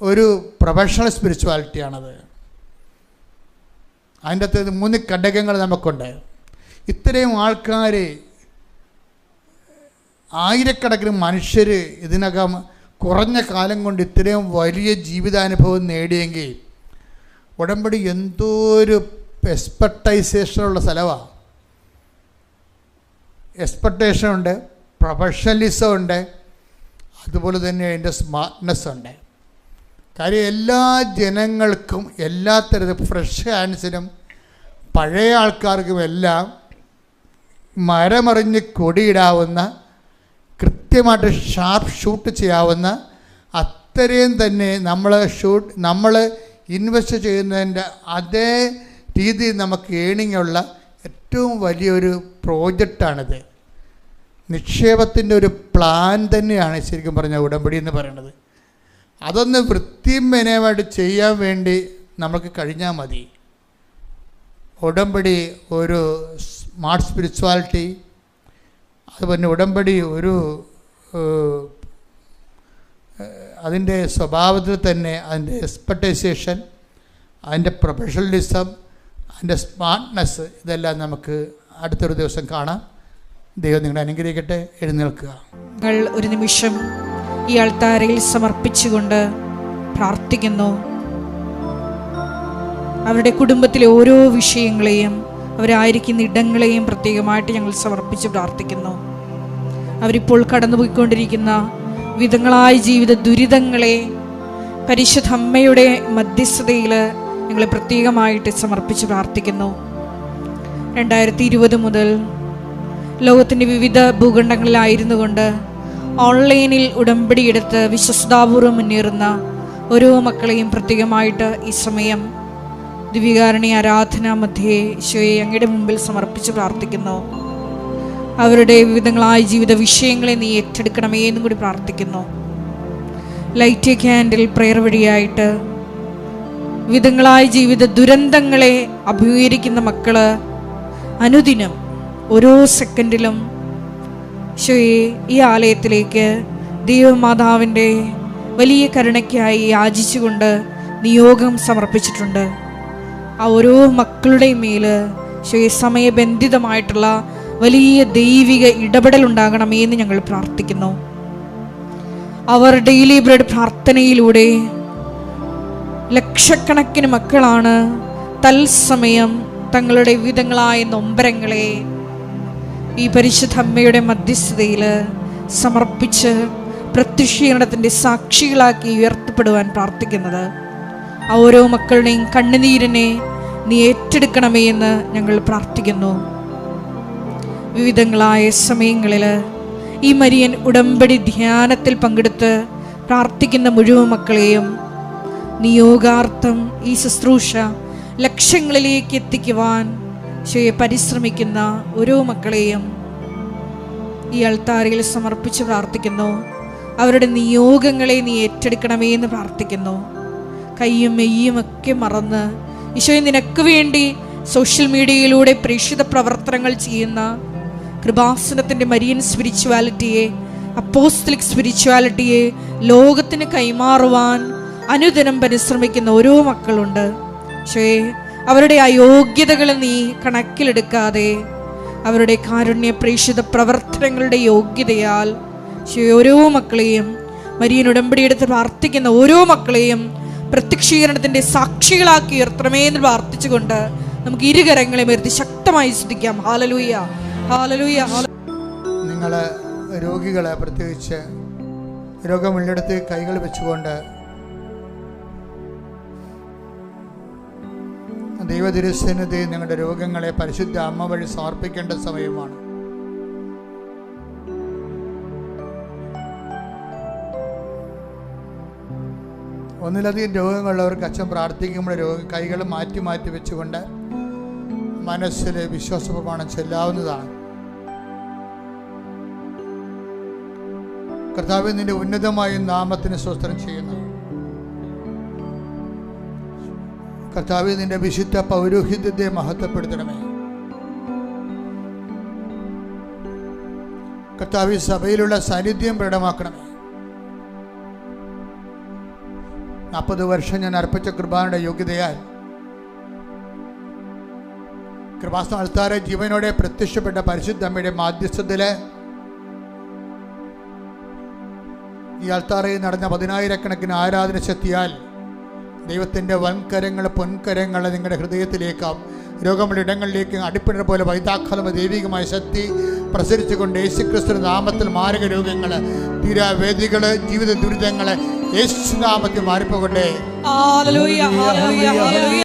ഒരു പ്രൊഫഷണൽ സ്പിരിച്വാലിറ്റിയാണത്. അതിൻ്റെ അകത്ത് 3 ഘടകങ്ങൾ നമുക്കുണ്ട്. ഇത്രയും ആൾക്കാർ, ആയിരക്കണക്കിന് മനുഷ്യർ ഇതിനകം കുറഞ്ഞ കാലം കൊണ്ട് ഇത്രയും വലിയ ജീവിതാനുഭവം നേടിയെങ്കിൽ ഉടമ്പടി എന്തോ ഒരു എക്സ്പെർട്ടൈസേഷനുള്ള സ്ഥലമാണ്. എക്സ്പെർട്ടേഷൻ ഉണ്ട്, പ്രൊഫഷണലിസം ഉണ്ട്, അതുപോലെ തന്നെ അതിൻ്റെ സ്മാർട്ട്നെസ് ഉണ്ട്. കാര്യം എല്ലാ ജനങ്ങൾക്കും എല്ലാ തരത്തിലും ഫ്രഷ് ഹാൻഡ്സിനും പഴയ ആൾക്കാർക്കും എല്ലാം മരമറിഞ്ഞ് കൊടിയിടാവുന്ന, കൃത്യമായിട്ട് ഷാർപ്പ് ഷൂട്ട് ചെയ്യാവുന്ന അത്രയും തന്നെ നമ്മൾ ഇൻവെസ്റ്റ് ചെയ്യുന്നതിൻ്റെ അതേ രീതിയിൽ നമുക്ക് ഏണിംഗ് ഉള്ള ഏറ്റവും വലിയൊരു പ്രോജക്റ്റാണിത്. നിക്ഷേപത്തിൻ്റെ ഒരു പ്ലാൻ തന്നെയാണ് ശരിക്കും പറഞ്ഞ ഉടമ്പടി എന്ന് പറയുന്നത്. അതൊന്ന് വൃത്തിയും മെനയുമായിട്ട് ചെയ്യാൻ വേണ്ടി നമുക്ക് കഴിഞ്ഞാൽ മതി. ഉടമ്പടി ഒരു സ്മാർട്ട് സ്പിരിച്വാലിറ്റി, അതുപോലെ ഉടമ്പടി ഒരു അതിൻ്റെ സ്വഭാവത്തിൽ തന്നെ അതിൻ്റെ എക്സ്പെർട്ടൈസേഷൻ, അതിൻ്റെ പ്രൊഫഷണലിസം, അതിൻ്റെ സ്മാർട്ട്നെസ്, ഇതെല്ലാം നമുക്ക് അടുത്തൊരു ദിവസം കാണാം. ദൈവം നിങ്ങളെ അനുഗ്രഹിക്കട്ടെ. എഴുന്നേൽക്കുക. ഒരു നിമിഷം ഈ അൾത്താരയിൽ സമർപ്പിച്ചുകൊണ്ട് പ്രാർത്ഥിക്കുന്നു. അവരുടെ കുടുംബത്തിലെ ഓരോ വിഷയങ്ങളെയും അവരായിരിക്കുന്ന ഇടങ്ങളെയും പ്രത്യേകമായിട്ട് ഞങ്ങൾ സമർപ്പിച്ച് പ്രാർത്ഥിക്കുന്നു. അവരിപ്പോൾ കടന്നുപോയിക്കൊണ്ടിരിക്കുന്ന വിധങ്ങളായ ജീവിത ദുരിതങ്ങളെ പരിശുദ്ധ അമ്മയുടെ മധ്യസ്ഥതയിൽ ഞങ്ങൾ പ്രത്യേകമായിട്ട് സമർപ്പിച്ച് പ്രാർത്ഥിക്കുന്നു. 2020 മുതൽ ലോകത്തിൻ്റെ വിവിധ ഭൂഖണ്ഡങ്ങളിലായിരുന്നു കൊണ്ട് ഓൺലൈനിൽ ഉടമ്പടി എടുത്ത് വിശ്വസ്താപൂർവ്വം മുന്നേറുന്ന ഓരോ മക്കളെയും പ്രത്യേകമായിട്ട് ഈ സമയം ദിവ്യകാരുണ്യ ആരാധനാ മധ്യേ ഈശോയെ അങ്ങയുടെ മുമ്പിൽ സമർപ്പിച്ച് പ്രാർത്ഥിക്കുന്നു. അവരുടെ വിവിധങ്ങളായ ജീവിത വിഷയങ്ങളെ നീ ഏറ്റെടുക്കണമേ എന്നും കൂടി പ്രാർത്ഥിക്കുന്നു. ലൈറ്റ് എ ക്യാൻഡിൽ പ്രയർ വഴിയായിട്ട് വിധങ്ങളായ ജീവിത ദുരന്തങ്ങളെ അഭിമുഖീകരിക്കുന്ന മക്കള് അനുദിനം ഓരോ സെക്കൻഡിലും ഈശോയെ ഈ ആലയത്തിലേക്ക് ദൈവമാതാവിൻ്റെ വലിയ കരുണയ്ക്കായി യാചിച്ചുകൊണ്ട് നിയോഗം സമർപ്പിച്ചിട്ടുണ്ട്. ആ ഓരോ മക്കളുടെയും മേല് ഈശോയെ സമയബന്ധിതമായിട്ടുള്ള വലിയ ദൈവിക ഇടപെടൽ ഉണ്ടാകണമേ എന്ന് ഞങ്ങൾ പ്രാർത്ഥിക്കുന്നു. അവർ ഡെയിലി ബ്രെഡ് പ്രാർത്ഥനയിലൂടെ ലക്ഷക്കണക്കിന് മക്കളാണ് തത്സമയം തങ്ങളുടെ വിവിധങ്ങളായ നൊമ്പരങ്ങളെ ഈ പരിശുദ്ധ അമ്മയുടെ മധ്യസ്ഥതയിൽ സമർപ്പിച്ച് പ്രത്യക്ഷീകരണത്തിൻ്റെ സാക്ഷികളാക്കി ഉയർത്തപ്പെടുവാൻ പ്രാർത്ഥിക്കുന്നത്. ആ ഓരോ മക്കളുടെയും കണ്ണുനീരിനെ നീ ഏറ്റെടുക്കണമേ എന്ന് ഞങ്ങൾ പ്രാർത്ഥിക്കുന്നു. വിവിധങ്ങളായ സമയങ്ങളിൽ ഈ മരിയൻ ഉടമ്പടി ധ്യാനത്തിൽ പങ്കെടുത്ത് പ്രാർത്ഥിക്കുന്ന മുഴുവൻ മക്കളെയും നിയോഗാർത്ഥം ഈ ശുശ്രൂഷ ലക്ഷ്യങ്ങളിലേക്ക് എത്തിക്കുവാൻ പരിശ്രമിക്കുന്ന ഓരോ മക്കളെയും ഈ അൾത്താരയിൽ സമർപ്പിച്ച് പ്രാർത്ഥിക്കുന്നു. അവരുടെ നിയോഗങ്ങളെ നീ ഏറ്റെടുക്കണമേ എന്ന് പ്രാർത്ഥിക്കുന്നു. കയ്യും മെയ്യും ഒക്കെ മറന്ന് ഈശോയെ നിനക്ക് വേണ്ടി സോഷ്യൽ മീഡിയയിലൂടെ പ്രേക്ഷിത പ്രവർത്തനങ്ങൾ ചെയ്യുന്ന കൃപാസനത്തിൻ്റെ മരിയൻ സ്പിരിച്വാലിറ്റിയെ, അപ്പോസ്തലിക് സ്പിരിച്വാലിറ്റിയെ ലോകത്തിന് കൈമാറുവാൻ അനുദിനം പരിശ്രമിക്കുന്ന ഓരോ മക്കളുണ്ട്. ഈശോയെ അവരുടെ അയോഗ്യതകൾ നീ കണക്കിലെടുക്കാതെ അവരുടെ കാരുണ്യ പ്രേക്ഷിത പ്രവർത്തനങ്ങളുടെ യോഗ്യതയാൽ ഓരോ മക്കളെയും, മരിയൻ ഉടമ്പടിയെടുത്ത് പ്രാർത്ഥിക്കുന്ന ഓരോ മക്കളെയും പ്രത്യക്ഷീകരണത്തിൻ്റെ സാക്ഷികളാക്കി ഉയർത്തണമേ എന്ന് പ്രാർത്ഥിച്ചുകൊണ്ട് നമുക്ക് ഇരുകരങ്ങളെ ഉയർത്തി ശക്തമായി സ്തുതിക്കാം. Hallelujah, hallelujah. നിങ്ങൾ രോഗികളെ, പ്രത്യേകിച്ച് രോഗമുള്ളിടത്ത് കൈകൾ വെച്ചുകൊണ്ട് ദൈവതിരുസന്നിധിയിൽ നിങ്ങളുടെ രോഗങ്ങളെ പരിശുദ്ധ അമ്മ വഴി സമർപ്പിക്കേണ്ട സമയമാണ്. ഒന്നിലധികം രോഗങ്ങളുള്ളവർക്ക് അച്ഛൻ പ്രാർത്ഥിക്കുമ്പോൾ കൈകൾ മാറ്റി മാറ്റി വെച്ചുകൊണ്ട് മനസ്സിൽ വിശ്വാസപ്രമാണം ചെല്ലാവുന്നതാണ്. കർത്താവേ, നിന്റെ ഉന്നതമായ നാമത്തിന് സ്തോത്രം ചെയ്യുന്നു. കർത്താവേ, നിന്റെ വിശുദ്ധ പൗരോഹിത്യത്തെ മഹത്വപ്പെടുത്തണമേ. കർത്താവേ, സഭയിലുള്ള സാന്നിധ്യം പ്രകടമാക്കണമേ. 40 വർഷം ഞാൻ അർപ്പിച്ച കൃപാനയുടെ യോഗ്യതയാൽ കൃപാസന അൾത്താരെ ജീവനോടെ പ്രത്യക്ഷപ്പെട്ട പരിശുദ്ധ അമ്മയുടെ മാധ്യസ്ഥത്തില് ഈ അൾത്താറയിൽ നടന്ന 10,000-കണക്കിന് ആരാധന ശക്തിയാൽ ദൈവത്തിൻ്റെ വൻകരങ്ങൾ, പൊൻകരങ്ങൾ നിങ്ങളുടെ ഹൃദയത്തിലേക്കും രോഗമുള്ള ഇടങ്ങളിലേക്കും അടിപ്പിണർ പോലെ വൈതാക്കാലം ദൈവികമായ ശക്തി പ്രസരിച്ചുകൊണ്ട് യേശുക്രിസ്തുവിന്റെ നാമത്തിൽ മാരക രോഗങ്ങൾ, തീരാവേദികൾ, ജീവിത ദുരിതങ്ങൾ യേശുനാമത്തിൽ മാറിപ്പോകട്ടെ. ഹല്ലേലൂയ, ഹല്ലേലൂയ, ഹല്ലേലൂയ.